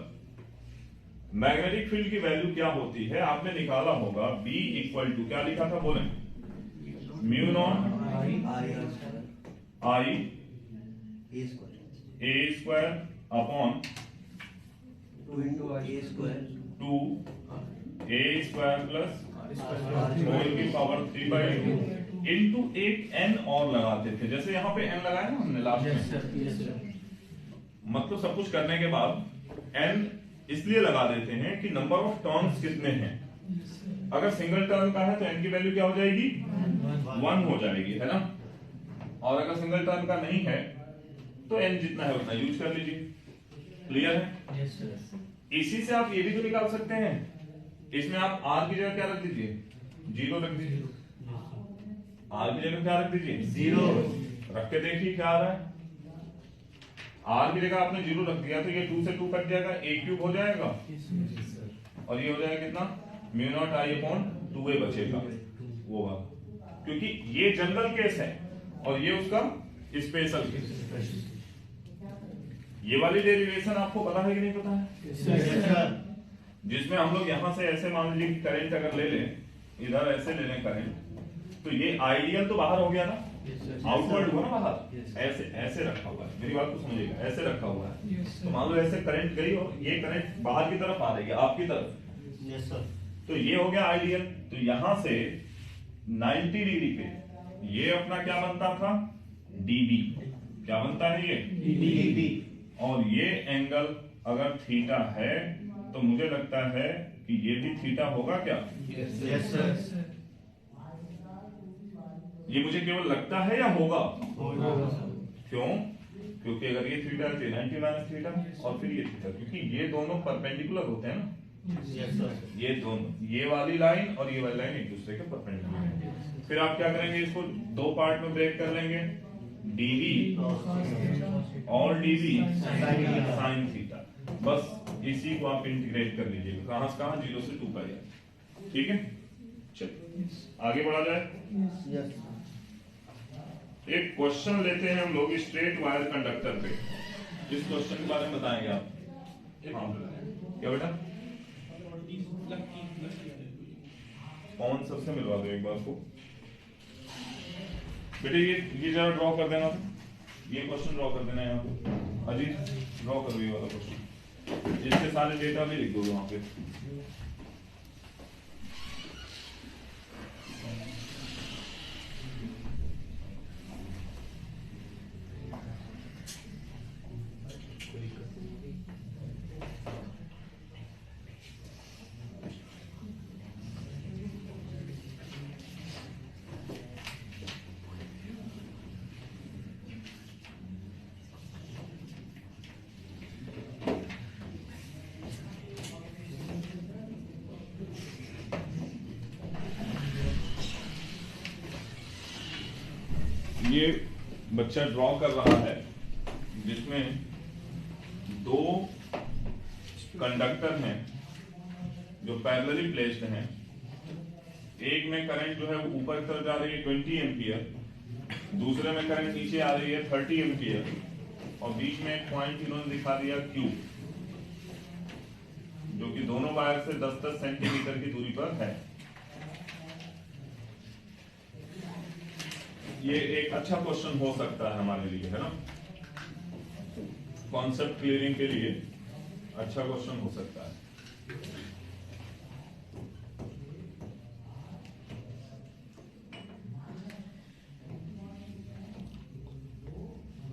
मैग्नेटिक फील्ड की वैल्यू क्या होती है आपने निकाला होगा। B इक्वल टू क्या लिखा था, बोले? Mu naught I a square upon 2a square plus whole की पावर 3/2 इनटू एक n और लगाते थे, जैसे यहाँ पे n लगाया ना हमने लास्ट में। मतलब सब कुछ करने के बाद n इसलिए लगा देते हैं कि नंबर ऑफ टर्न्स कितने हैं। अगर सिंगल टर्न का है तो n की वैल्यू क्या हो जाएगी? 1 हो जाएगी, है ना। और अगर सिंगल टर्न का नहीं है तो n जितना है उतना यूज कर लीजिए। क्लियर है? इसी से आप ये भी तो निकाल सकते हैं। इसमें आप r की जगह क्या रख दीजिए? 0 रख दीजिए। r की जगह क्या रख दीजिए? 0 रख के देखिए क्या आ रहा है। r की जगह आपने 0 रख दिया तो ये 2 से 2 कट जाएगा, a क्यूब हो जाएगा, और ये हो जाएगा कितना? Mu naught I upon 2a बचेगा वो वाला, क्योंकि ये जनरल केस है और ये उसका स्पेशल केस। ये वाली डेरिवेशन आपको पता है कि नहीं पता है? जिसमें हम लोग यहां से ऐसे मान लीजिए करंट अगर ले लें, इधर ऐसे ले लें करंट, तो ये आइडियल तो बाहर हो गया ना, आउटवर्ड हुआ ना बाहर, ऐसे ऐसे रखा हुआ है। मेरी बात को समझिएगा, ऐसे रखा हुआ है। तो मान लो ऐसे करंट गई और ये करंट बाहर की तरफ आ रही है, आपकी तरफ। Yes sir. तो ये हो गया आइडियल। तो यहां से 90 डिग्री पे ये अपना क्या बनता था? dB। क्या बनता है ये? dB। और ये एंगल अगर थीटा है तो मुझे लगता है कि ये भी थीटा होगा क्या? Yes, sir. ये मुझे केवल लगता है या होगा? होगा। क्यों? क्योंकि अगर ये थीटा है तो 90 माइनस थीटा और फिर ये थीटा, क्योंकि ये दोनों परपेंडिकुलर होते हैं ना। Yes, sir. ये दोनों, ये वाली लाइन और ये वाली लाइन एक दूसरे के परपेंडिकुलर है। फिर आप क्या करेंगे, इसको दो पार्ट में ब्रेक कर लेंगे, डीवी और डीवी साइन थीटा। बस इसी को आप इंटीग्रेट कर लीजिएगा, कहां से कहां, 0 से 2 पाई। ठीक है, चलिए आगे बढ़ा जाए। Yes. एक क्वेश्चन लेते हैं हम लोग स्ट्रेट वायर कंडक्टर पे। इस क्वेश्चन के बारे में बताएंगे आप? हाँ, क्या बेटा? कौन सबसे मिलवा दो एक बार को बेटे, ये जरा ड्रॉ कर देना, ये क्वेश्चन ड्रॉ कर देना यहाँ पे। अजीत ड्रॉ करो ये वाला क्वेश्चन, इसके सारे डेटा भी लिख दो वहां पे। ये बच्चा ड्रॉ कर रहा है जिसमें दो कंडक्टर हैं जो पैरेलली प्लेस्ड हैं। एक में करंट जो है वो ऊपर की तरफ जा रही है 20 एम्पियर, दूसरे में करंट नीचे आ रही है 30 एम्पियर, और बीच में एक पॉइंट इन्होंने दिखा दिया Q, जो कि दोनों वायर से 10-10 सेंटीमीटर की दूरी पर है। ये एक अच्छा क्वेश्चन हो सकता है हमारे लिए, है ना, कॉन्सेप्ट क्लियरिंग के लिए अच्छा क्वेश्चन हो सकता है।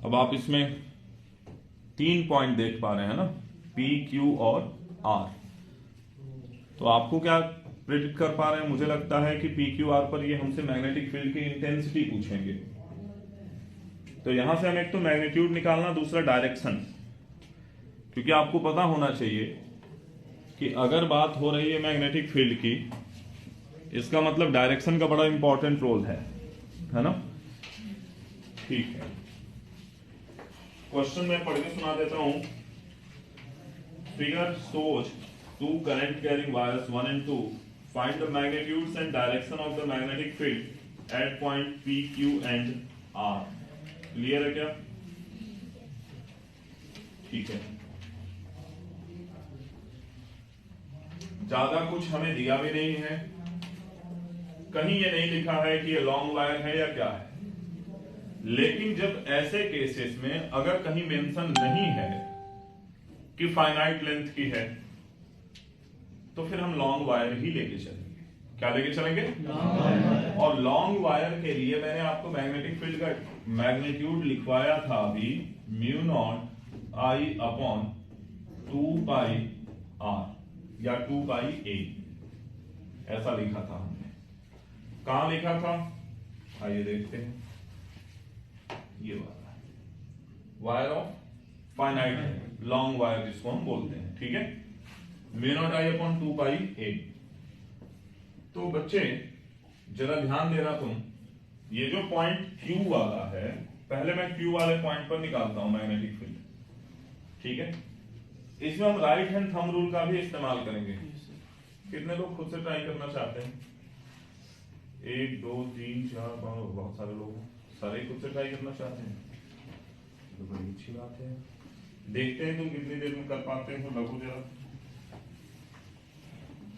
अब आप इसमें 3 पॉइंट देख पा रहे हैं ना, P, Q और R। तो आपको क्या प्रेडिक्ट कर पा रहे हैं? मुझे लगता है कि PQR पर ये हमसे मैग्नेटिक फील्ड की इंटेंसिटी पूछेंगे। तो यहां से हमें एक तो मैग्नीट्यूड निकालना, दूसरा डायरेक्शन, क्योंकि आपको पता होना चाहिए कि अगर बात हो रही है मैग्नेटिक फील्ड की, इसका मतलब डायरेक्शन का बड़ा इंपॉर्टेंट रोल है ना। ठीक है, क्वेश्चन मैं पढ़ के सुना देता हूं। Figure shows two current carrying wires 1 and 2. Find the magnitudes and direction of the magnetic field at point P, Q and R. Clear है क्या? ठीक है, ज्यादा कुछ हमें दिया भी नहीं है, कहीं ये नहीं लिखा है कि ये लॉन्ग वायर है या क्या है। लेकिन जब ऐसे केसेस में अगर कहीं मेंशन नहीं है कि फाइनाइट लेंथ की है, तो फिर हम लॉन्ग वायर ही लेके चलेंगे। क्या लेके चलेंगे? और लॉन्ग वायर के लिए मैंने आपको मैग्नेटिक फील्ड का मैग्नीट्यूड लिखवाया था अभी, mu naught I upon 2 pi R या 2 पाई ए, ऐसा लिखा था हमने। कहां लिखा था? आइए देखते हैं, ये वाला wire of finite long wire जिसको हम बोलते हैं। ठीक है, म्यू नॉट आई अपॉन 2 पाई ए। तो बच्चे जरा ध्यान देना तुम, ये जो पॉइंट Q वाला है, पहले मैं Q वाले पॉइंट पर निकालता हूं मैग्नेटिक फील्ड। ठीक है, इसमें हम राइट हैंड थंब रूल का भी इस्तेमाल करेंगे। कितने लोग खुद से ट्राई करना चाहते हैं? 1 2 3 4 5, बहुत सारे लोग, सारे खुद से ट्राई करना चाहते हैं, तो बड़ी अच्छी बात है। देखते हैं तुम कितनी देर में कर पाते हो। लगो जरा,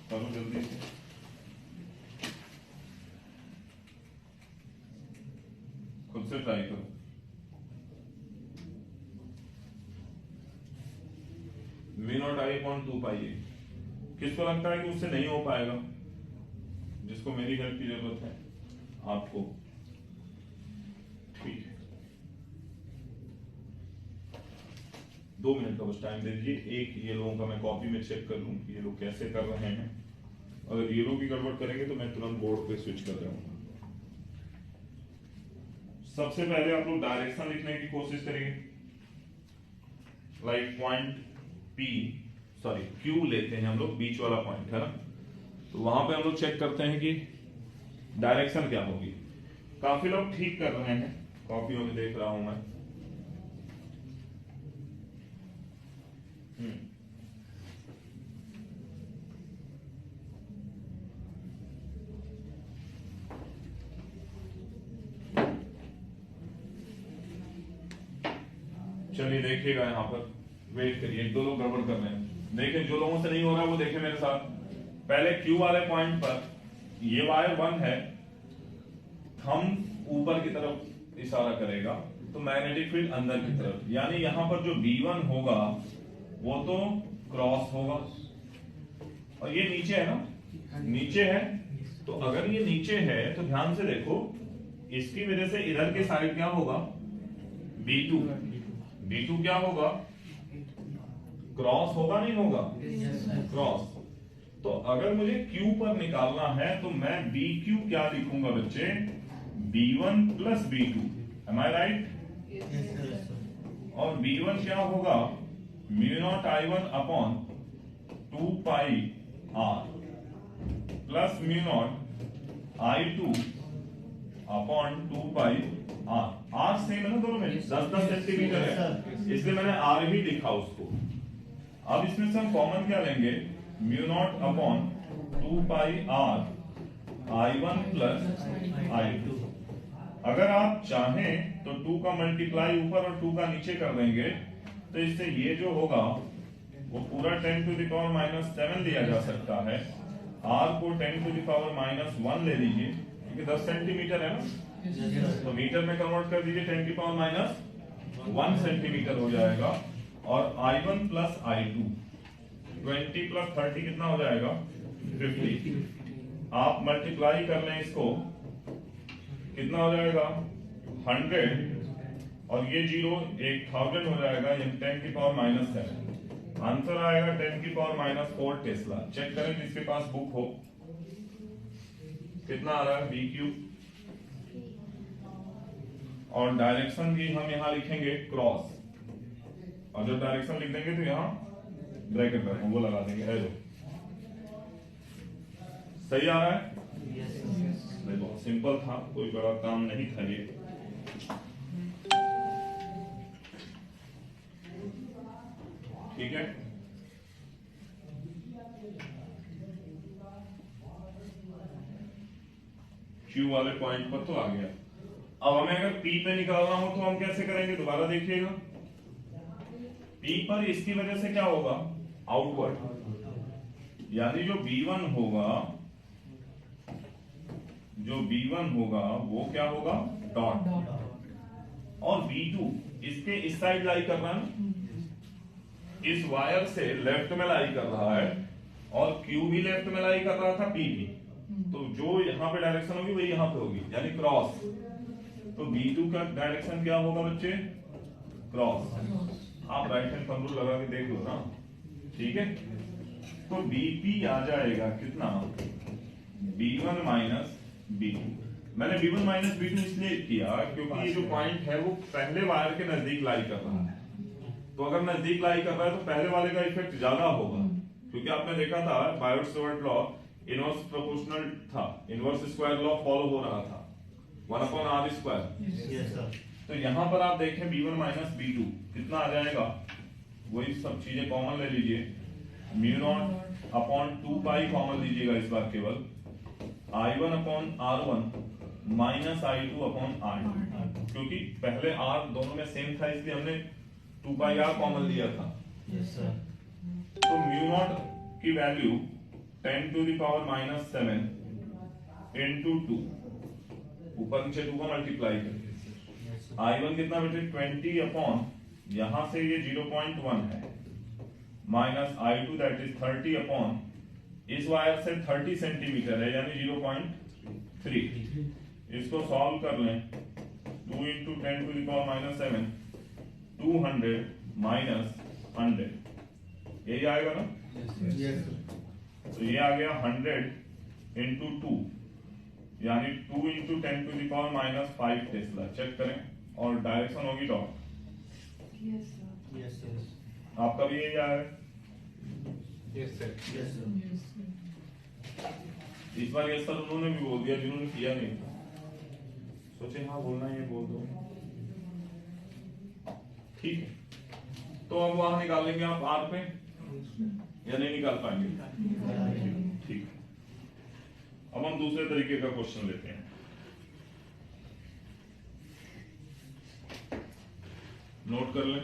करो जल्दी से। खुद से ट्राई करो। V नॉट आई अपॉन 2 पाई ए। किसको लगता है कि उससे नहीं हो पाएगा? जिसको मेरी हेल्प की जरूरत है आपको। ठीक है, 2 मिनट का बस टाइम दे दीजिए। एक ये लोगों का मैं कॉपी में चेक कर लूं कि ये लोग कैसे कर रहे हैं। अगर ये लोग भी गड़बड़ करेंगे तो मैं तुरंत बोर्ड पे स्विच कर जाऊंगा। सबसे पहले आप लोग डायरेक्शन लिखने की कोशिश करेंगे। लाइक पॉइंट क्यू लेते हैं हम लोग, बीच वाला पॉइंट है ना, तो वहां पे हम लोग चेक करते हैं कि डायरेक्शन क्या होगी। काफी लोग ठीक कर रहे हैं, कॉपियों में देख रहा हूं मैं। चलिए देखिएगा, यहाँ पर वेट करिए, 1-2 लोग गड़बड़ कर रहे हैं। देखें, जो लोगों से नहीं हो रहा वो देखें मेरे साथ। पहले Q वाले पॉइंट पर ये वायर 1 है, थंब ऊपर की तरफ इशारा करेगा तो मैग्नेटिक फील्ड अंदर की तरफ, यानी यहां पर जो B1 होगा वो तो क्रॉस होगा। और ये नीचे है ना, नीचे है, तो अगर ये नीचे है तो ध्यान से देखो, इसकी वजह से इधर के साइड क्या होगा, B2 क्या होगा, क्रॉस होगा नहीं होगा, क्रॉस। तो अगर मुझे Q पर निकालना है तो मैं BQ क्या लिखूंगा बच्चे, B1 प्लस B2, एम आई राइट? और B1 क्या होगा, mu not I1 upon 2 pi R plus mu naught I2 upon 2 pi R। R same है ना दोनों में, 10-10 सेंटीमीटर है, इसलिए मैंने R ही लिखा उसको। अब इसमें से हम कॉमन क्या लेंगे, म्यू नॉट अपॉन 2 पाई R I1 प्लस I2। अगर आप चाहें तो 2 का मल्टीप्लाई ऊपर और 2 का नीचे कर देंगे, तो इससे ये जो होगा वो पूरा 10 टू द पावर -7 लिया जा सकता है। R को 10 टू द पावर -1 ले लीजिए, क्योंकि 10 सेंटीमीटर है ना, तो मीटर में कन्वर्ट कर दीजिए, 10 की पावर -1 सेंटीमीटर हो जाएगा। और I1 प्लस I2, 20 प्लस 30 कितना हो जाएगा, 50। आप मल्टीप्लाई कर लें इसको, कितना हो जाएगा, 100, और ये 0 1000 हो जाएगा, यानी 10 की पावर -7। आंसर आएगा 10 की पावर -4 टेस्ला। चेक करें जिसके पास बुक हो, कितना आ रहा है BQ। और डायरेक्शन भी हम यहां लिखेंगे क्रॉस, और जब डायरेक्शन लिख देंगे तो यहां ब्रैकेट में वो लगा देंगे, है जो सही आ रहा है। बहुत सिंपल था, कोई बड़ा काम नहीं था ये। ठीक है, Q वाले पॉइंट पर तो आ गया। अब हमें अगर P पे निकालना हो तो हम कैसे करेंगे, दोबारा देखिएगा। P पर इसकी वजह से क्या होगा, आउटवर्ड, यानी जो B1 होगा वो क्या होगा, डॉट, और B2 इसके इस साइड लाई कर रहा है, इस वायर से लेफ्ट में लाई कर रहा है, और Q भी लेफ्ट में लाई कर रहा था, P भी, तो जो यहाँ पे डायरेक्शन होगी वही यहाँ पे होगी, यानी क्रॉस। तो B2 का डायरेक्शन क्या होगा बच्चे, क्रॉस। आप राइट हैंड थंब रूल लगा के देख लो ना, ठीक है। तो BP आ जाएगा कितना, B1 माइनस B2। मैंने B1 माइनस B2 इसलिए किया क्योंकि ये जो पॉइंट है वो पहले वायर के नजदीक लाई कर रहा है, तो अगर नजदीक लाई कर रहा है तो पहले वाले का इफेक्ट ज्यादा होगा, क्योंकि आपने देखा था बायोट-सावर्ट लॉ इनवर्स प्रोपोर्शनल था, इनवर्स स्क्वायर लॉ फॉलो हो रहा था, 1/r²। तो यहां पर आप देखें B1 माइनस B2 कितना आ जाएगा, वही सब चीजें कॉमन ले लीजिए, mu naught upon 2 pi common लीजिएगा इस बार, केवल I1 upon R1 minus I2 upon R2, क्योंकि पहले R दोनों में सेम था इसलिए हमने 2 पाई R कॉमन लिया था। तो म्यू नॉट की value 10 to the power -7 into 2, ऊपर नीचे 2 का मल्टीप्लाई करके I1 कितना बेटे 20 अपॉन, यहां से ये 0.1 है, minus I2 that is 30 upon, इस वायर से 30 सेंटीमीटर है यानी 0.3। इसको सॉल्व कर लें, 2 into 10 to the power -7, 200 minus 100, यही आएगा ना? Yes. तो ये आ गया 100 इंटू 2, यानी 2 into 10 to the power minus 5 tesla. Check करें, और डायरेक्शन होगी dot. Yes, sir. Yes, yes. आपका भी यही आया है? Yes, sir. Yes, sir. Yes, sir. इस बार ये सर उन्होंने भी बोल दिया जिन्होंने किया नहीं था। सोचे हाँ बोलना है, ये बोल दो। ठीक है, तो अब वहां निकाल लेंगे आप आर पे या नहीं निकाल पाएंगे? ठीक है, अब हम दूसरे तरीके का क्वेश्चन लेते हैं। नोट कर लें।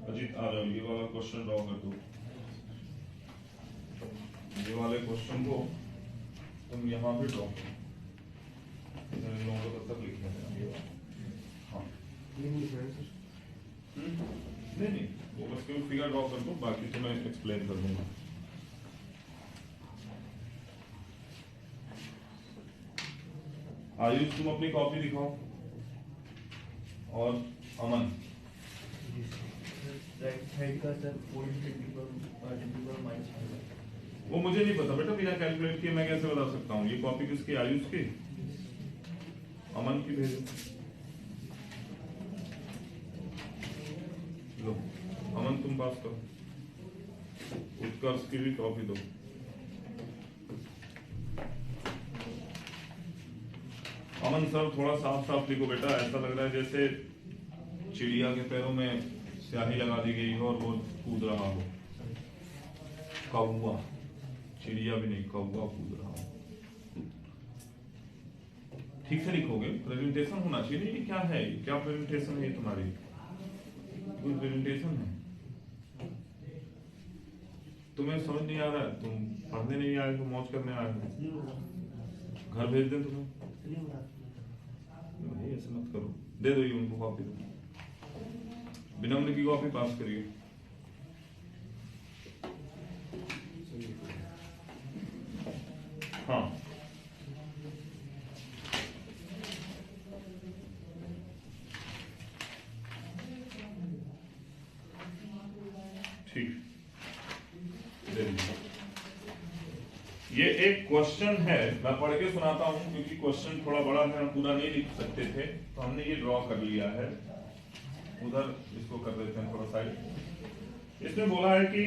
अजीत आ जाओ, ये वाला क्वेश्चन ड्रॉ कर दो। ये वाले क्वेश्चन को तुम यहाँ पे ड्रॉ करो। इन लोगों को तब तक लिखना है ये वाला। हाँ नहीं, वो बस केवल फिगर ड्रॉ कर दो, बाकी तो मैं एक्सप्लेन कर दूंगा। आयुष तुम अपनी कॉपी दिखाओ, और अमन राइट साइड का सर वोल्ट डिग्री माइनस। वो मुझे नहीं पता बेटा, बिना कैलकुलेट किए मैं कैसे बता सकता हूँ? ये कॉपी किसकी? आयुष की। अमन की भेजो। लो अमन तुम पास करो, उत्कर्ष की भी कॉपी दो। अमन सर थोड़ा साफ साफ लिखो बेटा, ऐसा लग रहा है जैसे चिड़िया के पैरों में स्याही लगा दी गई हो और वो कूद रहा हो। कौवा, चिड़िया भी नहीं, कौवा कूद रहा हो। ठीक से लिखोगे, प्रेजेंटेशन होना चाहिए। नहीं, क्या है, क्या प्रेजेंटेशन है तुम्हारी? कोई प्रेजेंटेशन है? तुम्हें समझ नहीं आ रहा है, तुम पढ़ने नहीं आए हो, मौज करने आए हो। घर भेज दें तुम्हें? नहीं, ऐसे मत करो, दे दो ये उनको कॉपी दो। विनम्र की कॉपी पास करिए। हाँ ठीक, दे दीजिए। ये एक क्वेश्चन है, मैं पढ़ के सुनाता हूं क्योंकि क्वेश्चन थोड़ा बड़ा है, हम पूरा नहीं लिख सकते थे, तो हमने ये ड्रॉ कर लिया है। उधर इसको कर देते हैं थोड़ा साइड। इसमें बोला है कि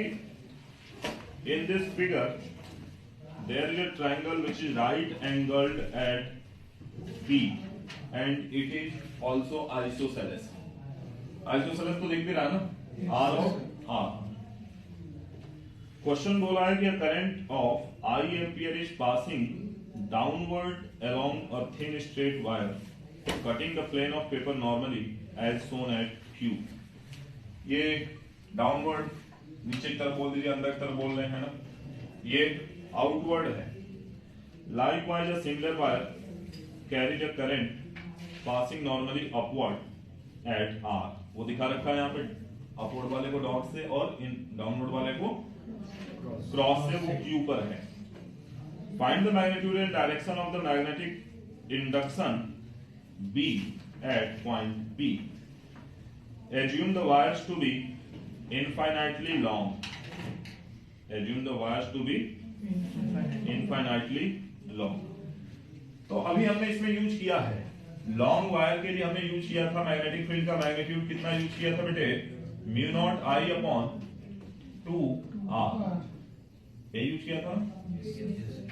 in this figure there is a triangle which is right angled at B and it is also isosceles. Isosceles तो दिख भी रहा है ना, आर और आर। क्वेश्चन बोला है कि a current of I ampere is passing downward along a thin straight wire, cutting the plane of paper normally as shown at Q। ये डाउनवर्ड नीचे की तरफ बोल दीजिए, अंदर की तरफ बोल रहे हैं ना, ये आउटवर्ड है। Likewise a similar wire carries a current passing normally upward at R। वो दिखा रखा है यहाँ पे, अपवर्ड वाले को डॉट से और इन डाउनवर्ड वाले को क्रॉस से, वो क्यू पर है। Find the magnitude and direction of the magnetic induction B at point B. Assume the wires to be infinitely long. Assume the wires to be infinitely long. तो अभी हमने इसमें यूज किया है, लॉन्ग वायर के लिए हमने यूज किया था मैग्नेटिक फील्ड का मैग्नीट्यूड कितना यूज किया था बेटे? Mu naught I upon 2r, ये यूज किया था ना।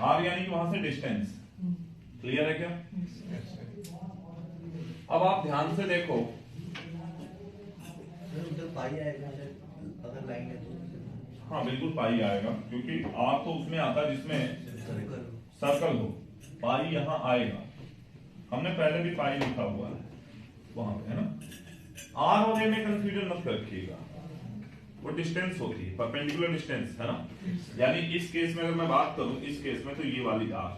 r यानी कि वहां से डिस्टेंस। क्लियर है क्या? अब आप ध्यान से देखो, उधर पाई आएगा सर अगर लाइन है तो। हाँ बिल्कुल पाई आएगा, क्योंकि r तो उसमें आता है जिसमें सर्कल हो, पाई यहाँ आएगा। हमने पहले भी पाई लिखा हुआ है वहां पे, है ना। r और a में कंफ्यूजन मत रखिएगा, वो डिस्टेंस होती है, परपेंडिकुलर डिस्टेंस, है ना। यानी इस केस में अगर मैं बात करूं, इस केस में तो ये वाली r,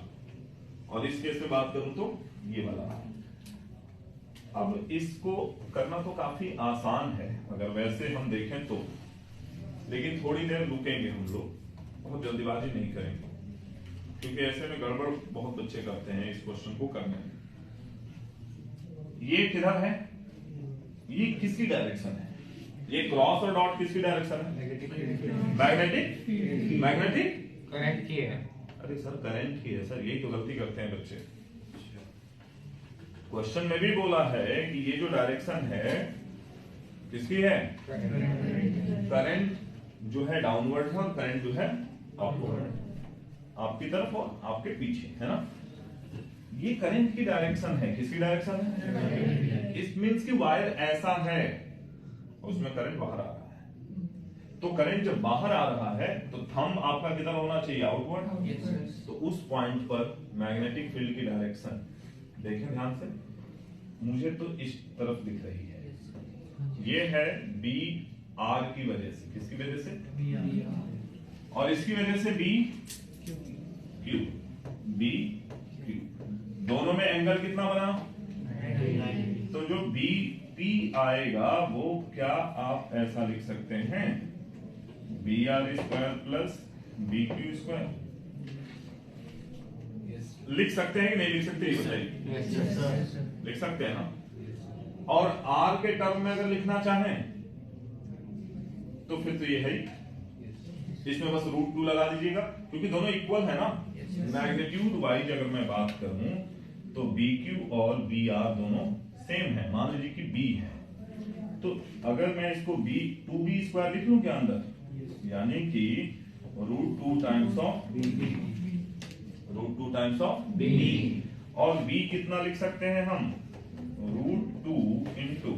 और इस केस में बात करूं तो ये वाला r। अब इसको करना तो काफी आसान है अगर वैसे हम देखें तो, लेकिन थोड़ी देर रुकेंगे हम लोग, बहुत जल्दीबाजी नहीं करेंगे, क्योंकि ऐसे में गड़बड़ बहुत बच्चे करते हैं इस क्वेश्चन को करने में। ये किधर है, ये किसकी डायरेक्शन है, ये क्रॉस और डॉट किसकी डायरेक्शन है, मैग्नेटिक, मैग्नेटिक करंट की है। अरे सर करंट की है सर, यही तो गलती करते हैं बच्चे। क्वेश्चन में भी बोला है कि ये जो डायरेक्शन है किसकी है, करंट जो है डाउनवर्ड है और करंट जो है अपवर्ड, आपकी तरफ और आपके पीछे, है ना। ये करंट की डायरेक्शन है, किसकी डायरेक्शन है, इस मींस की वायर ऐसा है, उसमें करंट बाहर आ रहा है। तो करंट जब बाहर आ रहा है तो थंब आपका किधर होना चाहिए, आउटवर्ड। तो उस पॉइंट पर मैग्नेटिक फील्ड की डायरेक्शन देखें ध्यान से, मुझे तो इस तरफ दिख रही है, ये है बी आर की वजह से, किसकी वजह से, और इसकी वजह से बी क्यू, बी क्यू, दोनों में एंगल कितना बना, तो जो बी पी आएगा वो क्या आप ऐसा लिख सकते हैं, B R square plus B Q square, लिख सकते हैं कि नहीं लिख सकते, बताइए। लिख सकते हैं ना। और आर के टर्म में अगर लिखना चाहें तो फिर तो ये है ही, इसमें बस √2 लगा दीजिएगा, क्योंकि दोनों इक्वल है ना। मैग्नीट्यूड वाइज अगर मैं बात करूं तो बी क्यू और बी आर दोनों सेम है, मान लीजिए कि बी है, तो अगर मैं इसको बी 2b स्क्वायर लिख लूं क्या अंदर, यानी कि √2 times of √2 times of B, और b कितना लिख सकते हैं हम, √2 into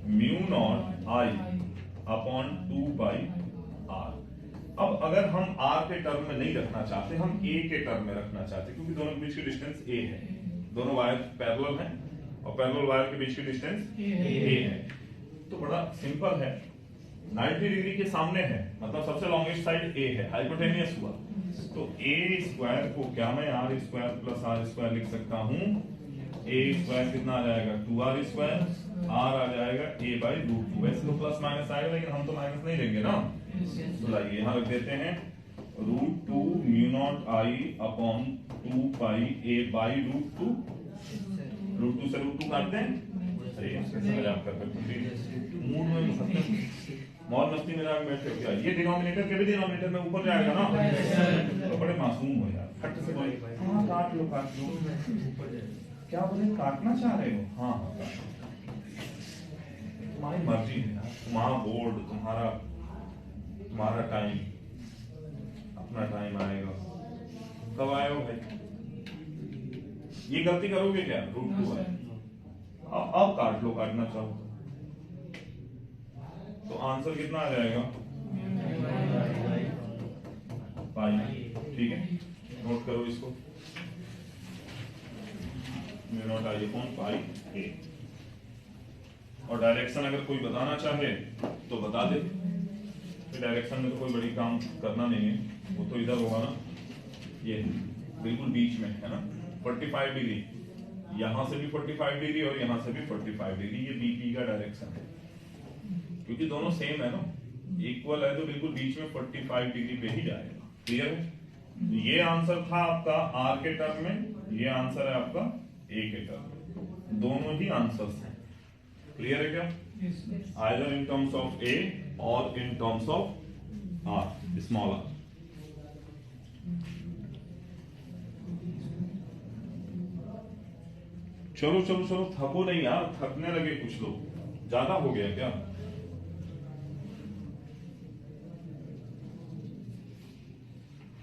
mu naught I upon 2 by R. अब अगर हम r के टर्म में नहीं रखना चाहते, हम a के टर्म में रखना चाहते, क्योंकि दोनों के बीच की डिस्टेंस a है, दोनों वायर पैरेलल हैं और पैरेलल वायर के बीच की डिस्टेंस a है, तो बड़ा सिंपल है, 90 डिग्री के सामने है, मतलब सबसे लॉन्गेस्ट साइड a है, हाइपोटेनियस हुआ, तो a स्क्वायर को क्या मैं r square plus r square लिख सकता हूं, a स्क्वायर कितना आ जाएगा 2r स्क्वायर, r आ जाएगा a बाई √2, वैसे तो प्लस माइनस आएगा लेकिन हम तो माइनस नहीं लेंगे ना, तो लाइए यहाँ रख देते हैं √2 mu naught I upon 2 pi a by √2, √2 से √2 काटते हैं, अरे कैसे मजाक कर रहे हैं, मूड में मौज मस्ती में जाके बैठे हो क्या, ये डिनोमिनेटर के भी डिनोमिनेटर में ऊपर जाएगा ना, तो बड़े मासूम हो यार, फट से बोले हाँ काट लो क्या बोले, काटना चाह रहे हो, हाँ तुम्हारी मर्जी है यार, तुम्हारा बोर्ड, तुम्हारा टाइम, अपना टाइम आएगा, कब आए हो भाई, ये गलती करोगे क्या, √2 है, अब काट लो, काटना चाहो तो आंसर कितना आ जाएगा, पाई, ठीक है, नोट करो इसको, mu naught I upon pi a, और डायरेक्शन अगर कोई बताना चाहे तो बता दे, तो डायरेक्शन में तो कोई बड़ी काम करना नहीं है, वो तो इधर होगा ना, ये बिल्कुल बीच में है ना, 45 डिग्री, यहां से भी 45 डिग्री और यहां से भी 45 डिग्री, ये बीपी का डायरेक्शन है, क्योंकि दोनों सेम है ना, इक्वल है, तो बिल्कुल बीच में 45 डिग्री पे ही जाएगा, क्लियर है। ये आंसर था आपका आर के टर्म में, ये आंसर है आपका ए के टर्म में, दोनों ही आंसर्स हैं, क्लियर है क्या, either in terms of A और in terms of R, small R. चलो चलो चलो, थको नहीं यार, थकने लगे कुछ लोग, ज्यादा हो गया क्या,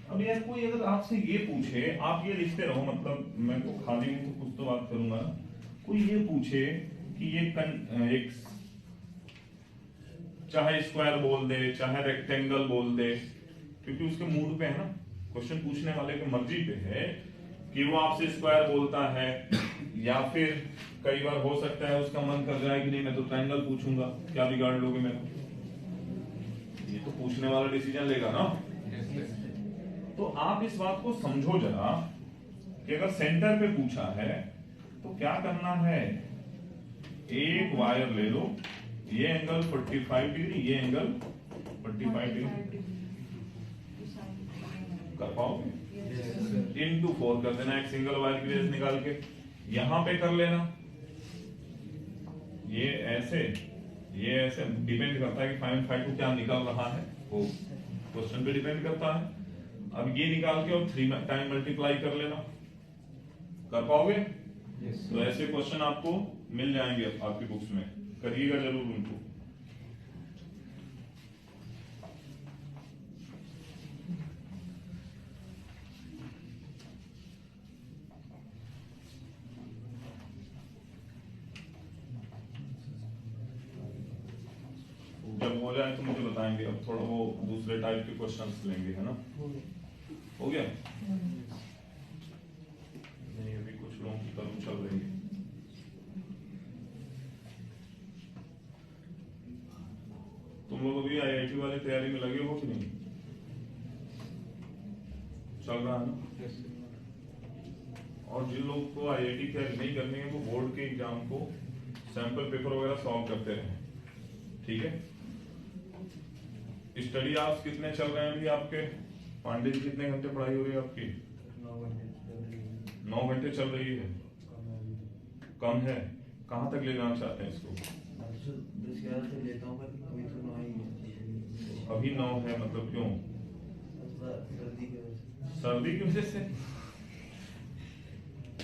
अब यार कोई अगर आपसे ये पूछे, आप ये लिखते रहो, मतलब मैं तो खाली हूं तो कुछ तो बात करूंगा, कोई ये पूछे कि ये एक चाहे स्क्वायर बोल दे चाहे रेक्टेंगल बोल दे, क्योंकि उसके मूड पे है ना, क्वेश्चन पूछने वाले के मर्जी पे है कि वो आपसे स्क्वायर बोलता है, या फिर कई बार हो सकता है उसका मन कर जाए कि नहीं मैं तो ट्रायंगल पूछूंगा, क्या बिगाड़ लोगे मेरे को, ये तो पूछने वाला डिसीजन लेगा ना। तो आप इस बात को समझो जरा कि अगर सेंटर पे पूछा है तो क्या करना है, एक वायर ले लो, ये एंगल 45 डिग्री, ये एंगल 45 डिग्री, कर पाओगे? इनटू 4 कर देना, एक सिंगल वायर की रेस निकाल के यहां पे कर लेना। ये ऐसे डिपेंड करता है कि फाइंड फाइव को क्या निकल रहा है, वो क्वेश्चन पे डिपेंड करता है। अब ये निकाल के और 3 टाइम मल्टीप्लाई कर लेना, कर पाओगे? तो ऐसे क्वेश्चन आपको मिल जाएंगे आपकी बुक्स में, करिएगा जरूर उनको। जब हो जाए तो मुझे बताएंगे। अब थोड़ा वो दूसरे टाइप के क्वेश्चंस लेंगे, है ना? हो गया? नहीं, अभी कुछ लोगों की तरफ चल रही है। तुम लोग अभी आईआईटी वाली तैयारी में लगे हो कि नहीं? चल रहा है ना? और जिन लोग को आईआईटी तैयारी नहीं करनी है वो बोर्ड के एग्जाम को सैंपल पेपर वगैरह सॉल्व करते रहे, ठीक है? स्टडी आवर्स कितने चल रहे हैं अभी आपके? पांडे जी कितने घंटे पढ़ाई हो रही है आपकी? 9 घंटे चल रही है। कम है? कहाँ तक ले जाना चाहते हैं इसको? 10-11 से लेता हूँ, अभी तो 9 ही है। अभी 9 है, मतलब क्यों? सर्दी की वजह से। सर्दी की वजह से?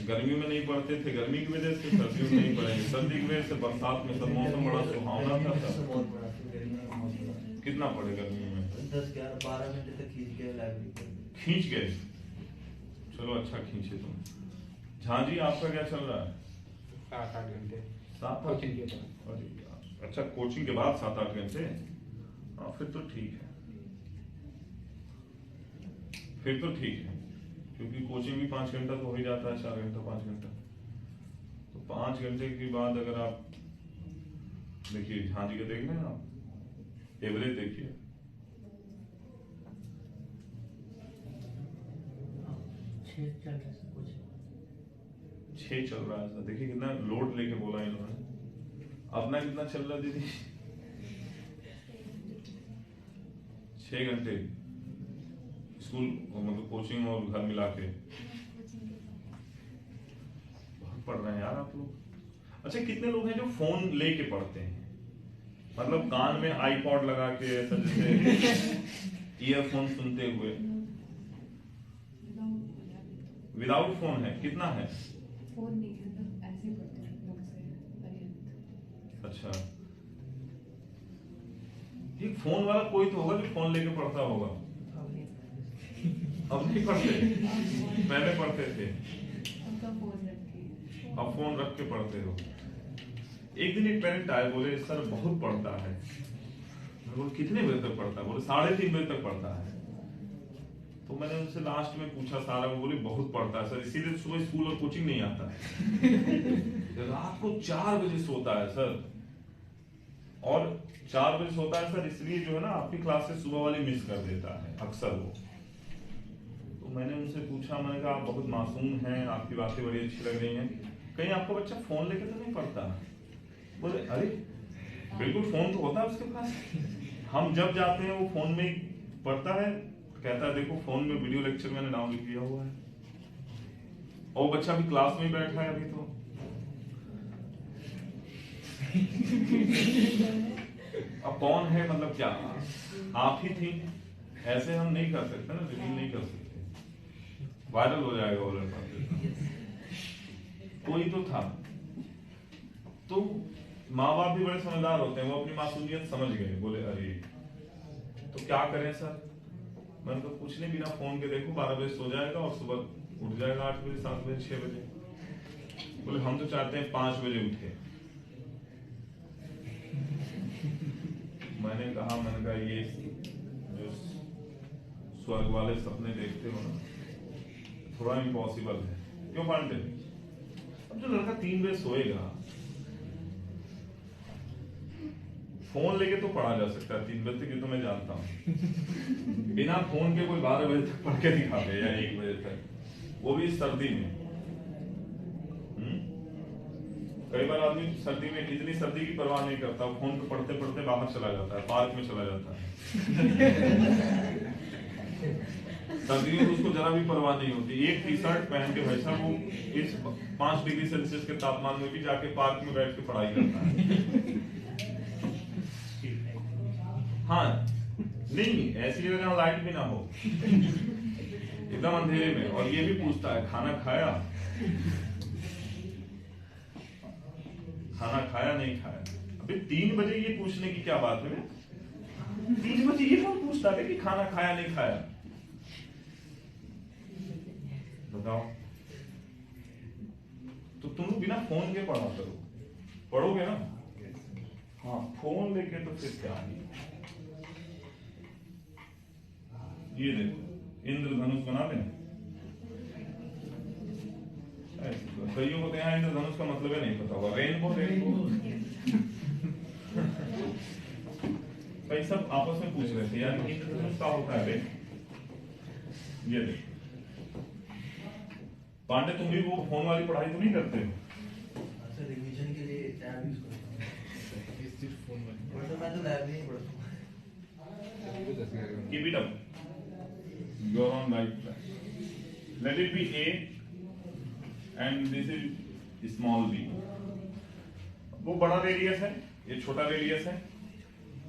गर्मी में नहीं पढ़ते थे, गर्मी की वजह से सर्दी में नहीं पढ़ेंगे, सर्दी की वजह से बरसात में सब मौसम बड़ा सुहावना था। कितना पढ़े गर्मी में? 10-11-12 घंटे तक खींच के लाइब्रेरी। खींच गए? चलो अच्छा खींचे तुम। झां जी आपका क्या चल रहा है? 7-8 घंटे 7-8 कोचिंग के बाद। अरे यार, अच्छा कोचिंग के बाद 7-8 घंटे? हाँ फिर तो ठीक है, फिर तो ठीक है, क्योंकि कोचिंग भी 5 घंटा तो हो ही जाता है, 4 घंटा 5 घंटा। तो 5 घंटे के बाद अगर आप देखिए, झां जी का देख रहे हैं आप, एवरेज देखिए, छह चल रहा है। देखिए कितना लोड लेके बोला इन्होंने। अपना कितना चल रहा है दीदी? 6 घंटे स्कूल मतलब कोचिंग और घर मिला के बहुत पढ़ रहे हैं यार आप लोग। अच्छा कितने लोग हैं जो फोन लेके पढ़ते हैं, मतलब कान में आईपॉड लगा के ऐसा जैसे ईयरफोन सुनते हुए? विदाउट फोन है? कितना है? फोन नहीं, मतलब ऐसे ही पढ़ते हैं बुक से पर्यंत। अच्छा, ये फोन वाला कोई तो होगा जो फोन लेके पढ़ता होगा। अब नहीं पढ़ते, पहले पढ़ते थे, उनका फोन रखे। अब फोन रख के पढ़ते हो। एक दिन एक पेरेंट आए, बोले सर बहुत पढ़ता है। मैं बोले कितने बजे तक पढ़ता है? बोले 3:30 बजे तक पढ़ता है। तो मैंने उनसे लास्ट में पूछा सारा, वो बोले बहुत पढ़ता है सर, इसीलिए सुबह स्कूल और कोचिंग नहीं आता है। रात को 4 बजे सोता है सर, और 4 बजे सोता है सर, इसलिए जो है ना आपकी क्लास से सुबह वाली मिस कर देता है अक्सर वो। तो मैंने उनसे पूछा, मैंने कहा आप बहुत मासूम हैं, आपकी बातें बड़ी अच्छी लग रही हैं, कहीं आपका बच्चा फोन लेके तो नहीं पढ़ता? बोले अरे बिल्कुल फोन तो होता है उसके पास, हम जब जाते हैं वो फोन में पढ़ता है। कहता है देखो फोन में वीडियो लेक्चर मैंने डाउनलोड किया हुआ है, और बच्चा भी क्लास में ही बैठा है अभी तो। अब कौन है, मतलब क्या आप ही थी? ऐसे हम नहीं कर सकते ना, रिवील नहीं कर सकते, वायरल हो जाएगा वो लड़का। कोई तो था। तो माँ बाप भी बड़े समझदार होते हैं, वो अपनी मासूमियत समझ गए, बोले अरे तो क्या करें सर? मैंने तो कुछ नहीं, बिना फोन के देखो 12 बजे सो जाएगा और सुबह उठ जाएगा 8 बजे 7 बजे 6 बजे। बोले हम तो चाहते हैं 5 बजे उठे। मैंने कहा ये जो स्वर्ग वाले सपने देखते हो ना, थोड़ा इम्पॉसिबल है। क्यों पांडे? अब जो लड़का 3 बजे सोएगा, फोन लेके तो पढ़ा जा सकता है 3 बजे तक, ये तो मैं जानता हूँ। बिना फोन के कोई 12 बजे तक पढ़ के दिखाते या 1 बजे तक, वो भी सर्दी में। कई बार आदमी सर्दी में इतनी सर्दी की परवाह नहीं करता, फोन पे पढ़ते पढ़ते बाहर चला जाता है, पार्क में चला जाता है। सर्दी में उसको जरा भी परवाह नहीं होती, एक टी शर्ट पहन के भाई साहब वो इस 5 डिग्री सेल्सियस के तापमान में भी जाके पार्क में बैठ के पढ़ाई करता है। हाँ नहीं, ऐसी जगह जहाँ लाइट भी ना हो, एकदम अंधेरे में, और ये भी पूछता है खाना खाया, खाना खाया नहीं खाया। अभी 3 बजे ये पूछने की क्या बात है? 3 बजे ये कौन पूछता है कि खाना खाया नहीं खाया? बताओ। तो तुम लोग बिना फोन के पढ़ा करो, पढ़ोगे ना? हाँ, फोन लेके तो फिर क्या है? ये देखो, इंद्रधनुष बना दें। कईयों को तो यहाँ इंद्रधनुष का मतलब नहीं पता होगा। रेनबो, रेनबो कई सब आपस में पूछ रहे थे यार इंद्रधनुष क्या होता है? ये देखो पांडे, तुम भी वो फोन वाली पढ़ाई तो नहीं करते हो? सर रिवीजन के लिए टैब यूज करता हूं। इस सिर्फ फोन वाली वैसे मैं तो लैब में ही पढ़ता हूं। Keep it up. You're on right track. Let it be A and this is small b. वो बड़ा रेडियस है, ये छोटा रेडियस है।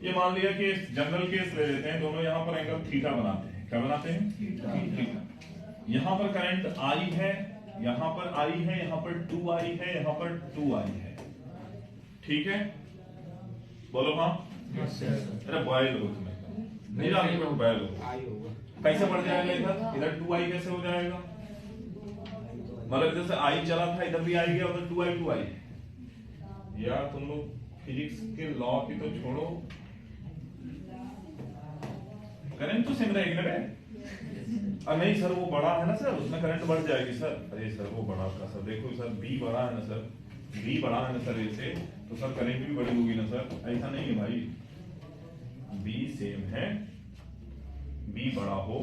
ये मान लिया कि जनरल केस ले लेते हैं, दोनों यहाँ पर एंगल थीटा बनाते हैं। क्या बनाते हैं? थीटा। यहाँ पर करंट I है, यहाँ पर I है, यहाँ पर 2I है, यहाँ पर 2I है। ठीक है, बोलो हाँ। अरे बॉय लोग तुम्हें नहीं जाने पर बॉय लोग आई होगा। कैसे बढ़ जाएगा इधर 2I कैसे हो जाएगा? मतलब जैसे I चला था, इधर भी I गया, उधर 2I यार तुम लोग फिजिक्स के लॉ की तो छोड़ो, करंट तो सेम रहेगी ना? और नहीं सर वो बड़ा है ना सर, उसमें करंट बढ़ जाएगी सर। अरे सर वो बड़ा का सर देखो सर, B बड़ा है ना सर, B बड़ा है ना सर ऐसे, तो सर करंट भी बड़ी होगी ना सर। ऐसा नहीं है भाई, B सेम है, B बड़ा हो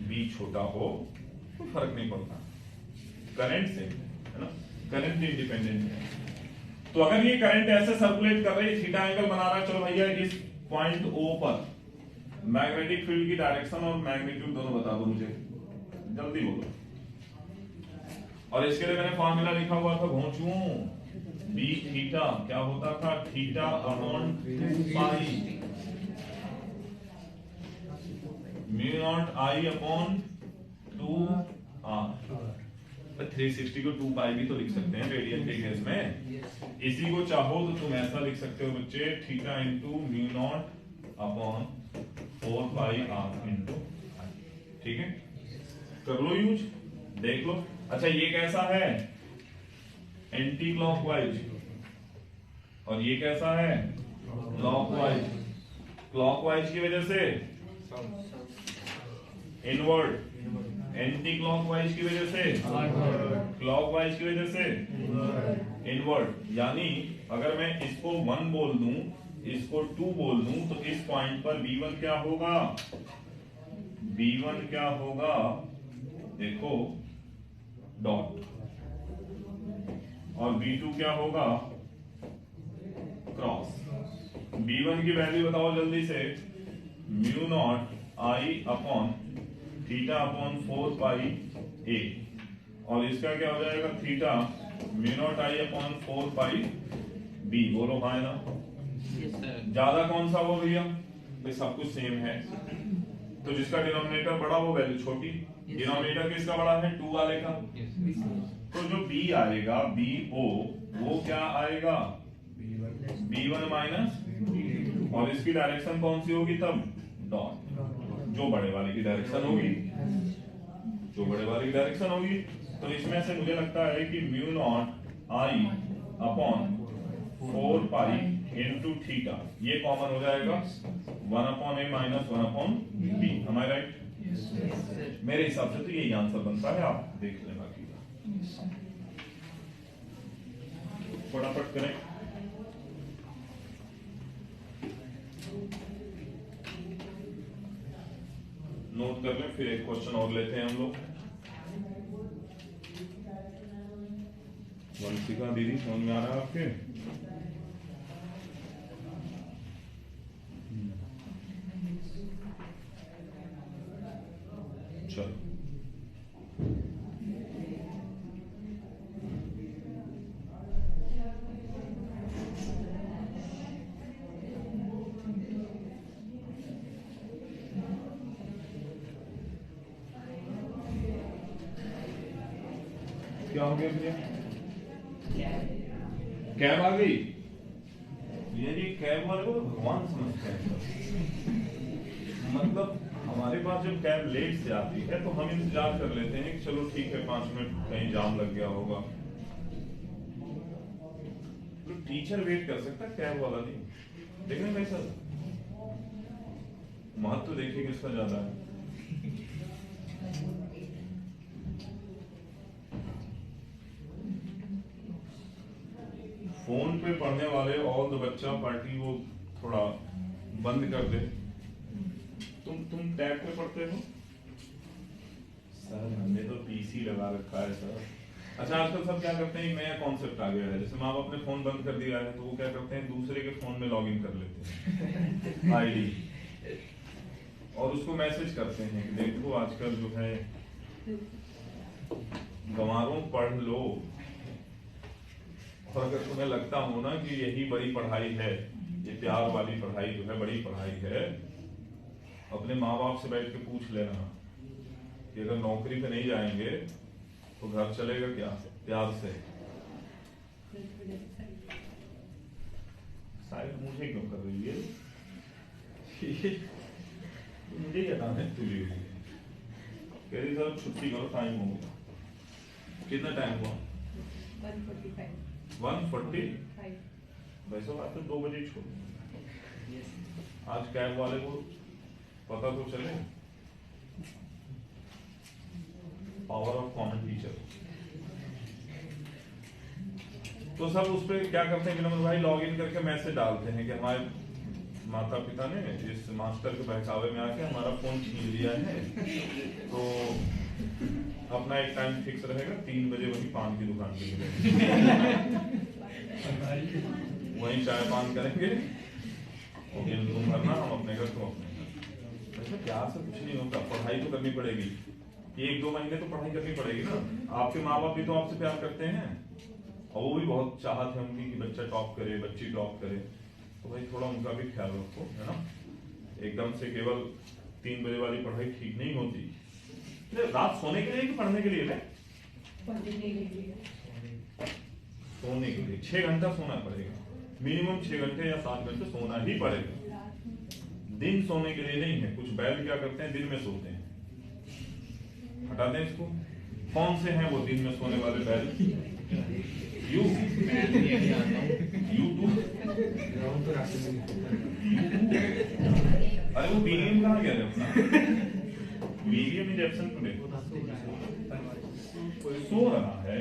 B छोटा हो कोई फर्क नहीं पड़ता, करंट सेम है ना, करंट इंडिपेंडेंट है। तो अगर ये करंट ऐसे सर्कुलेट कर रही है, थीटा एंगल बना रहा है, चलो भैया इस पॉइंट O पर मैग्नेटिक फील्ड की डायरेक्शन और मैग्नीट्यूड दोनों बता दो मुझे, जल्दी बोलो। और इसके लिए मैंने फॉर्मूला लिखा हुआ था घोंचू, बी थीटा क्या होता था? Theta upon 2 pi mu naught I upon 2 R. 360 को 2 पाई भी तो लिख सकते हैं रेडियन के केस में। इसी को चाहो तो तुम ऐसा लिख सकते हो बच्चे, theta into mu naught upon 4 pi R into. ठीक है, कर लो यूज, देख लो। अच्छा ये कैसा है? एंटी क्लॉकवाइज, और ये कैसा है? क्लॉकवाइज। क्लॉकवाइज की वजह से इनवर्ड, एंटी क्लॉकवाइज की वजह से क्लॉकवाइज की वजह से इनवर्ड। यानी अगर मैं इसको 1 बोल दूं, इसको 2 बोल दूं, तो इस पॉइंट पर B1 क्या होगा? B1 क्या होगा? देखो डॉट, और B2 क्या होगा? क्रॉस। B1 की वैल्यू बताओ जल्दी से, mu naught I upon theta upon 4 पाई ए, और इसका क्या हो जाएगा? Theta mu naught I upon 4 pi B. बोलो हाँ ना? ज्यादा कौन सा हो भैया? भाई सब कुछ सेम है, तो जिसका डिनोमिनेटर बड़ा वो वैल्यू छोटी। डिनोमिनेटर किसका बड़ा है? 2 वाले का। तो जो B आएगा BO वो क्या आएगा? B1 माइनस, और इसकी डायरेक्शन कौन सी होगी तब? डॉट, जो बड़े वाले की डायरेक्शन होगी, जो बड़े वाले की डायरेक्शन होगी। तो इसमें से मुझे लगता है कि mu naught I upon 4 pi into theta ये कॉमन हो जाएगा, 1 upon A minus 1 upon B. am I right? मेरे हिसाब से तो यही आंसर बनता है, आप देख लेना बाकी का। फटाफट करें। नोट कर लें, फिर एक क्वेश्चन और लेते हैं हम लोग। वंशिका दीदी समझ में आ रहा है आपके? चलो क्या हो गया भैया? कैब आ गई? ये कैब वाले को तो भगवान समझते हैं। मतलब हमारे पास जब कैब लेट से आती है तो हम इंतजार कर लेते हैं कि चलो ठीक है 5 मिनट कहीं जाम लग गया होगा। तो टीचर वेट कर सकता है, कैब वाला नहीं। देखें भाई सर, महत्व तो देखिए किसका ज्यादा है। फोन पे पढ़ने वाले ऑल द बच्चा पार्टी वो थोड़ा बंद कर दे। तुम टैब पे पढ़ते हो? सर हमने तो पीसी लगा रखा है सर। अच्छा आजकल सब क्या करते हैं, नया कॉन्सेप्ट आ गया है, जैसे माँ बाप ने फोन बंद कर दिया है तो वो क्या करते हैं, दूसरे के फोन में लॉगिन कर लेते हैं आईडी, और उसको मैसेज करते हैं कि देखो आजकल जो है गंवारों पढ़ लो। और अगर तुम्हें लगता हो ना कि यही बड़ी पढ़ाई है, ये प्यार वाली पढ़ाई जो है बड़ी पढ़ाई है, अपने माँ बाप से बैठ के पूछ लेना कि अगर नौकरी पे नहीं जाएंगे तो घर चलेगा क्या? प्यार से। शायद मुझे क्यों कर रही है मुझे ही हटाने तुली हुई है। कह रही सर छुट्टी करो, टाइम हो गया। कितना टाइम हुआ? 1:45। वैसे बात तो 2 बजे छोड़। आज कैब वाले को पता तो चले। Power of common teacher. तो सब उस पर क्या करते हैं विनोद भाई, लॉग इन करके मैसेज डालते हैं कि हमारे माता पिता ने इस मास्टर के बहकावे में आके हमारा फोन छीन लिया है, तो अपना एक टाइम फिक्स रहेगा 3 बजे वही पान की दुकान पे मिलेंगे, वहीं चाय पान करेंगे, और बिल तुम भरना, हम अपने घर, तुम अपने घर। वैसे प्यार से कुछ नहीं होता, पढ़ाई तो करनी पड़ेगी, 1-2 महीने तो पढ़ाई करनी पड़ेगी ना। आपके माँ बाप भी तो आपसे प्यार करते हैं, और वो भी बहुत चाहत है उनकी कि बच्चा टॉप करे, बच्ची टॉप करे, तो भाई थोड़ा उनका भी ख्याल रखो, है ना। एकदम से केवल 3 बजे वाली पढ़ाई ठीक नहीं होती। रात सोने के लिए कि पढ़ने के लिए? सोने के लिए 6 घंटा सोना पड़ेगा, मिनिमम 6 घंटे या 7 घंटे सोना ही पड़ेगा। दिन सोने के लिए नहीं है। कुछ बैल क्या करते हैं, दिन में सोते हैं। हटा दें इसको। कौन से हैं वो दिन में सोने वाले बैल? यू अरे वो विलियम कहाँ गया है अपना? विलियम इज एब्सेंट टुडे, सो रहा है।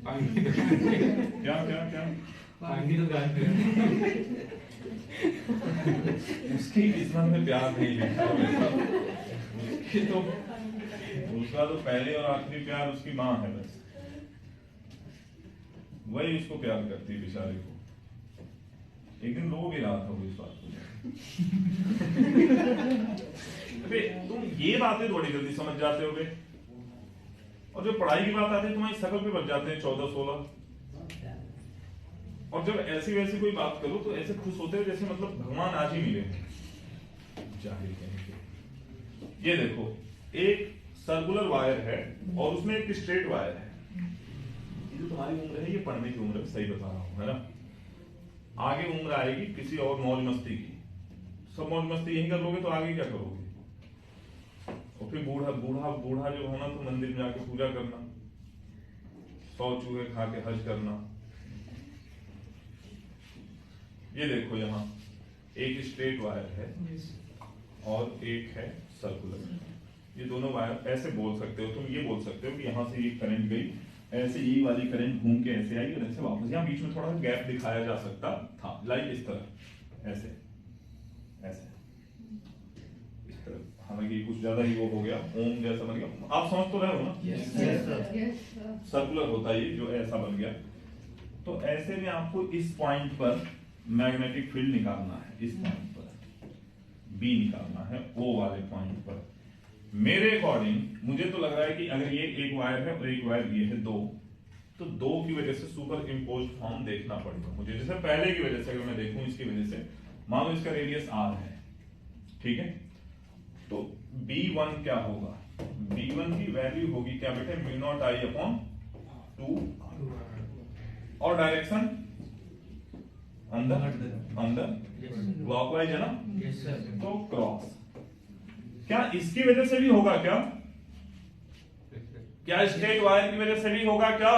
क्या क्या क्या उसकी किस्मत में प्यार नहीं लिखा, उसकी तो उसका तो पहले और आखिरी प्यार उसकी माँ है, बस वही उसको प्यार करती है बेचारे को। एक दिन रो भी रहा था वो इस बात को। अबे तुम ये बातें थोड़ी जल्दी समझ जाते हो बे, और जब पढ़ाई की बात आती है तुम्हारी शकल पे बच जाते हैं 14-16, और जब ऐसी वैसी कोई बात करो तो ऐसे खुश होते हो जैसे मतलब भगवान आज ही मिले। जाहिर कहेंगे। ये देखो, एक सर्कुलर वायर है और उसमें एक स्ट्रेट वायर है। ये जो तुम्हारी उम्र है ये पढ़ने की उम्र है, सही बता रहा हूं, है ना। आगे उम्र आएगी किसी और मौज मस्ती की, सब मौज मस्ती यही कर लोगे तो आगे क्या करोगे? और फिर बूढ़ा बूढ़ा बूढ़ा जो होना तो मंदिर में जाके पूजा करना, 100 चूहे खा के हज करना। ये देखो यहाँ एक स्ट्रेट वायर है और एक है सर्कुलर। ये दोनों वायर ऐसे बोल सकते हो तुम, ये बोल सकते हो कि यहाँ से ये करंट गई, ऐसे ये वाली करंट घूम के ऐसे आई और ऐसे वापस। यहाँ बीच में थोड़ा गैप दिखाया जा सकता था, लाइक इस तरह, ऐसे ऐसे इस तरह हालांकि कुछ ज्यादा ही वो हो गया, ओम जैसा बन गया, आप समझ तो रहे हो ना, Yes, sir. सर्कुलर होता है ये जो ऐसा बन गया। तो ऐसे में आपको इस पॉइंट पर मैग्नेटिक फील्ड निकालना है, इस पॉइंट पर बी निकालना है, ओ वाले पॉइंट पर। मेरे अकॉर्डिंग मुझे तो लग रहा है कि अगर ये एक वायर है और एक वायर ये है दो, तो दो की वजह से सुपर इम्पोज फॉर्म देखना पड़ेगा मुझे। जैसे पहले की वजह से अगर मैं देखूं, इसकी वजह से मान लो इसका रेडियस आर है, ठीक है, तो B1 क्या होगा, B1 की वैल्यू होगी क्या बेटे, म्यू नॉट आई अपॉन 2, और डायरेक्शन अंदर अंदर क्लॉकवाइज है ना, तो क्रॉस। क्या इसकी वजह से भी होगा क्या, क्या स्ट्रेट वायर की वजह से भी होगा क्या?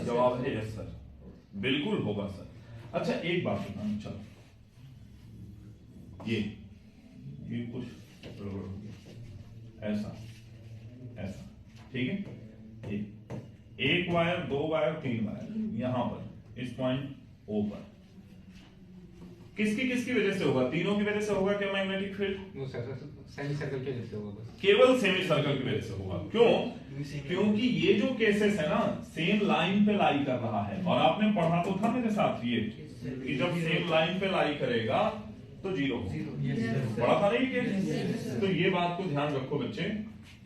जवाब है यस सर, बिल्कुल होगा सर। अच्छा एक बात बताऊं, चलो ये कुछ ऐसा ऐसा, ठीक है, एक वायर, दो वायर, तीन वायर, यहां पर इस पॉइंट ओ पर किसकी वजह से होगा, तीनों की वजह से होगा क्या मैग्नेटिक फील्ड? सेमी सर्कल के जैसे होगा बस, केवल सेमी सर्कल की वजह से होगा। क्यों? क्योंकि ये जो केसेस है ना, सेम लाइन पे लाई कर रहा है, और आपने पढ़ा तो था मेरे साथ ये कि जब सेम लाइन पे लाई करेगा तो जीरो पढ़ा था नहीं केस। तो ये बात को ध्यान रखो बच्चे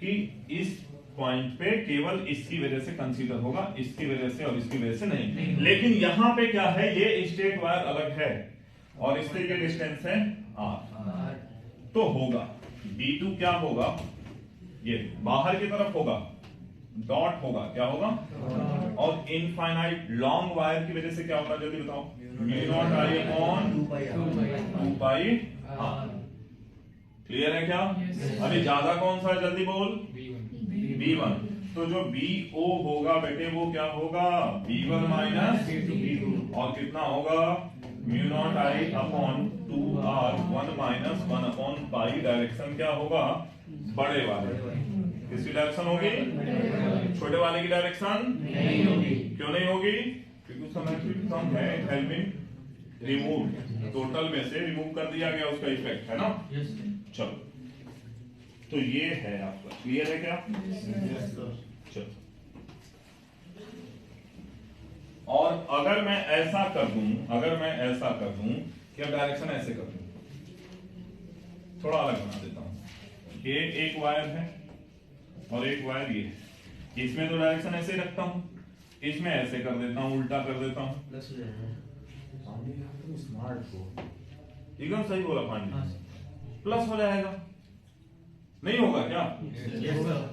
कि इस पॉइंट पे केवल इसकी वजह से कंसीडर होगा, इसकी वजह से और इसकी वजह से नहीं। लेकिन यहां पे क्या है, ये स्ट्रेट वायर अलग है और इससे ये डिस्टेंस है r, तो होगा B2 क्या होगा, ये बाहर की तरफ होगा, डॉट होगा, क्या होगा, और इनफाइनाइट लॉन्ग वायर की वजह से क्या होगा जल्दी बताओ, mu naught I upon 2 pi r। Clear है क्या? अभी ज्यादा कौन सा है जल्दी बोल, B1। तो जो BO होगा बेटे वो क्या होगा, B1 माइनस B2, और कितना होगा, mu naught I upon 2r, 1 minus 1 upon pi. Direction क्या होगा, बड़े वाले, किसकी डायरेक्शन होगी, छोटे वाले की डायरेक्शन नहीं होगी। क्यों नहीं होगी? क्योंकि उसका मैग्नेटिक कम है, it has been removed, total में से रिमूव कर दिया गया उसका इफेक्ट, है ना। चलो तो ये है आपका, क्लियर है क्या? चलो, और अगर मैं ऐसा कर दूं, कि अब डायरेक्शन ऐसे कर दूं, थोड़ा अलग बना देता हूं, ये एक वायर है और एक वायर ये है, इसमें तो डायरेक्शन ऐसे ही रखता हूं, इसमें ऐसे कर देता हूं, उल्टा कर देता हूं, स्मार्ट को एकदम सही बोला पांडे, प्लस हो जाएगा, नहीं होगा क्या?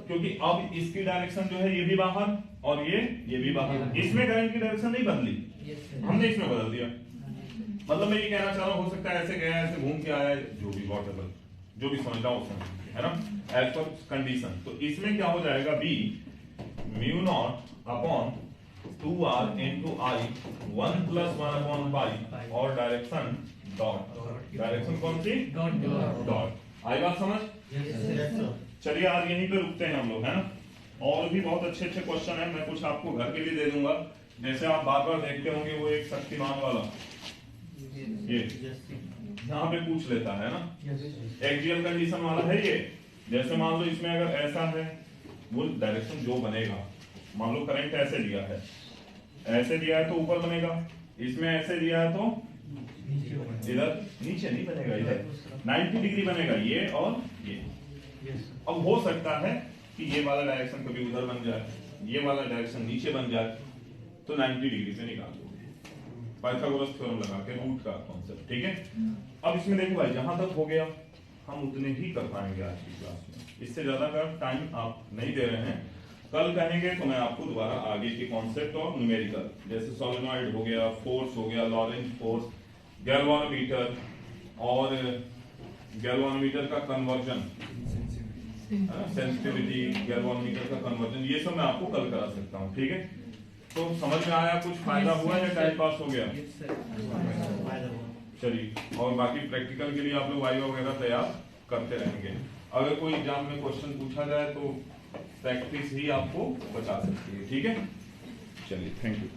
क्योंकि अब इसकी डायरेक्शन जो है ये भी बाहर और ये भी बाहर, इसमें करंट की डायरेक्शन नहीं बदली, हमने इसमें बदल दिया। मतलब मैं ये कहना चाह रहा हूं, हो सकता है ऐसे गया, ऐसे घूम के आया, जो भी वॉटेवर, जो भी समझ रहा हूं, है ना, एज पर कंडीशन। तो इसमें क्या हो जाएगा, B mu naught upon 2r into i 1 plus 1 upon pi, और डायरेक्शन डॉट, डायरेक्शन कौन सी, डॉट। आई बात समझ? चलिए आज यहीं पे रुकते हैं हम लोग, है ना। और भी बहुत अच्छे क्वेश्चन है, मैं कुछ आपको घर के लिए दे दूंगा, जैसे आप बार बार देखते होंगे वो एक शक्तिमान वाला, ये यहाँ पे पूछ लेता है ना, एक्सियल कंडीशन वाला है ये। जैसे मान लो इसमें अगर ऐसा है, वो डायरेक्शन जो बनेगा, मान लो करंट ऐसे दिया है, ऐसे दिया है तो ऊपर बनेगा, इसमें ऐसे दिया है तो इधर नीचे नहीं बनेगा, इधर 90 डिग्री बनेगा, ये और ये। अब हो सकता है कि ये वाला डायरेक्शन कभी उधर बन जाए, ये वाला डायरेक्शन नीचे बन जाए, तो 90 डिग्री से निकाल दोगे पाइथागोरस थ्योरम लगा के, रूट का कॉन्सेप्ट, ठीक है। अब इसमें देखो भाई, जहां तक हो गया हम उतने ही कर पाएंगे आज की क्लास में, इससे ज्यादा का टाइम आप नहीं दे रहे हैं। कल कहेंगे तो मैं आपको दोबारा आगे के कॉन्सेप्ट और न्यूमेरिकल, जैसे सोलेनॉइड हो गया, फोर्स हो गया, लॉरेंज फोर्स, गैल्वानोमीटर, और गैल्वानोमीटर का कन्वर्जन, सेंसिटिविटी, गैल्वानोमीटर का कन्वर्जन, ये सब मैं आपको कल करा सकता हूँ, ठीक है। तो समझ में आया, कुछ फायदा हुआ या टाइम पास हो गया? चलिए, और बाकी प्रैक्टिकल के लिए आप लोग वाइवा वगैरह तैयार करते रहेंगे। अगर कोई एग्जाम में क्वेश्चन पूछा जाए तो प्रैक्टिस ही आपको बचा सकती है, ठीक है। चलिए, थैंक यू।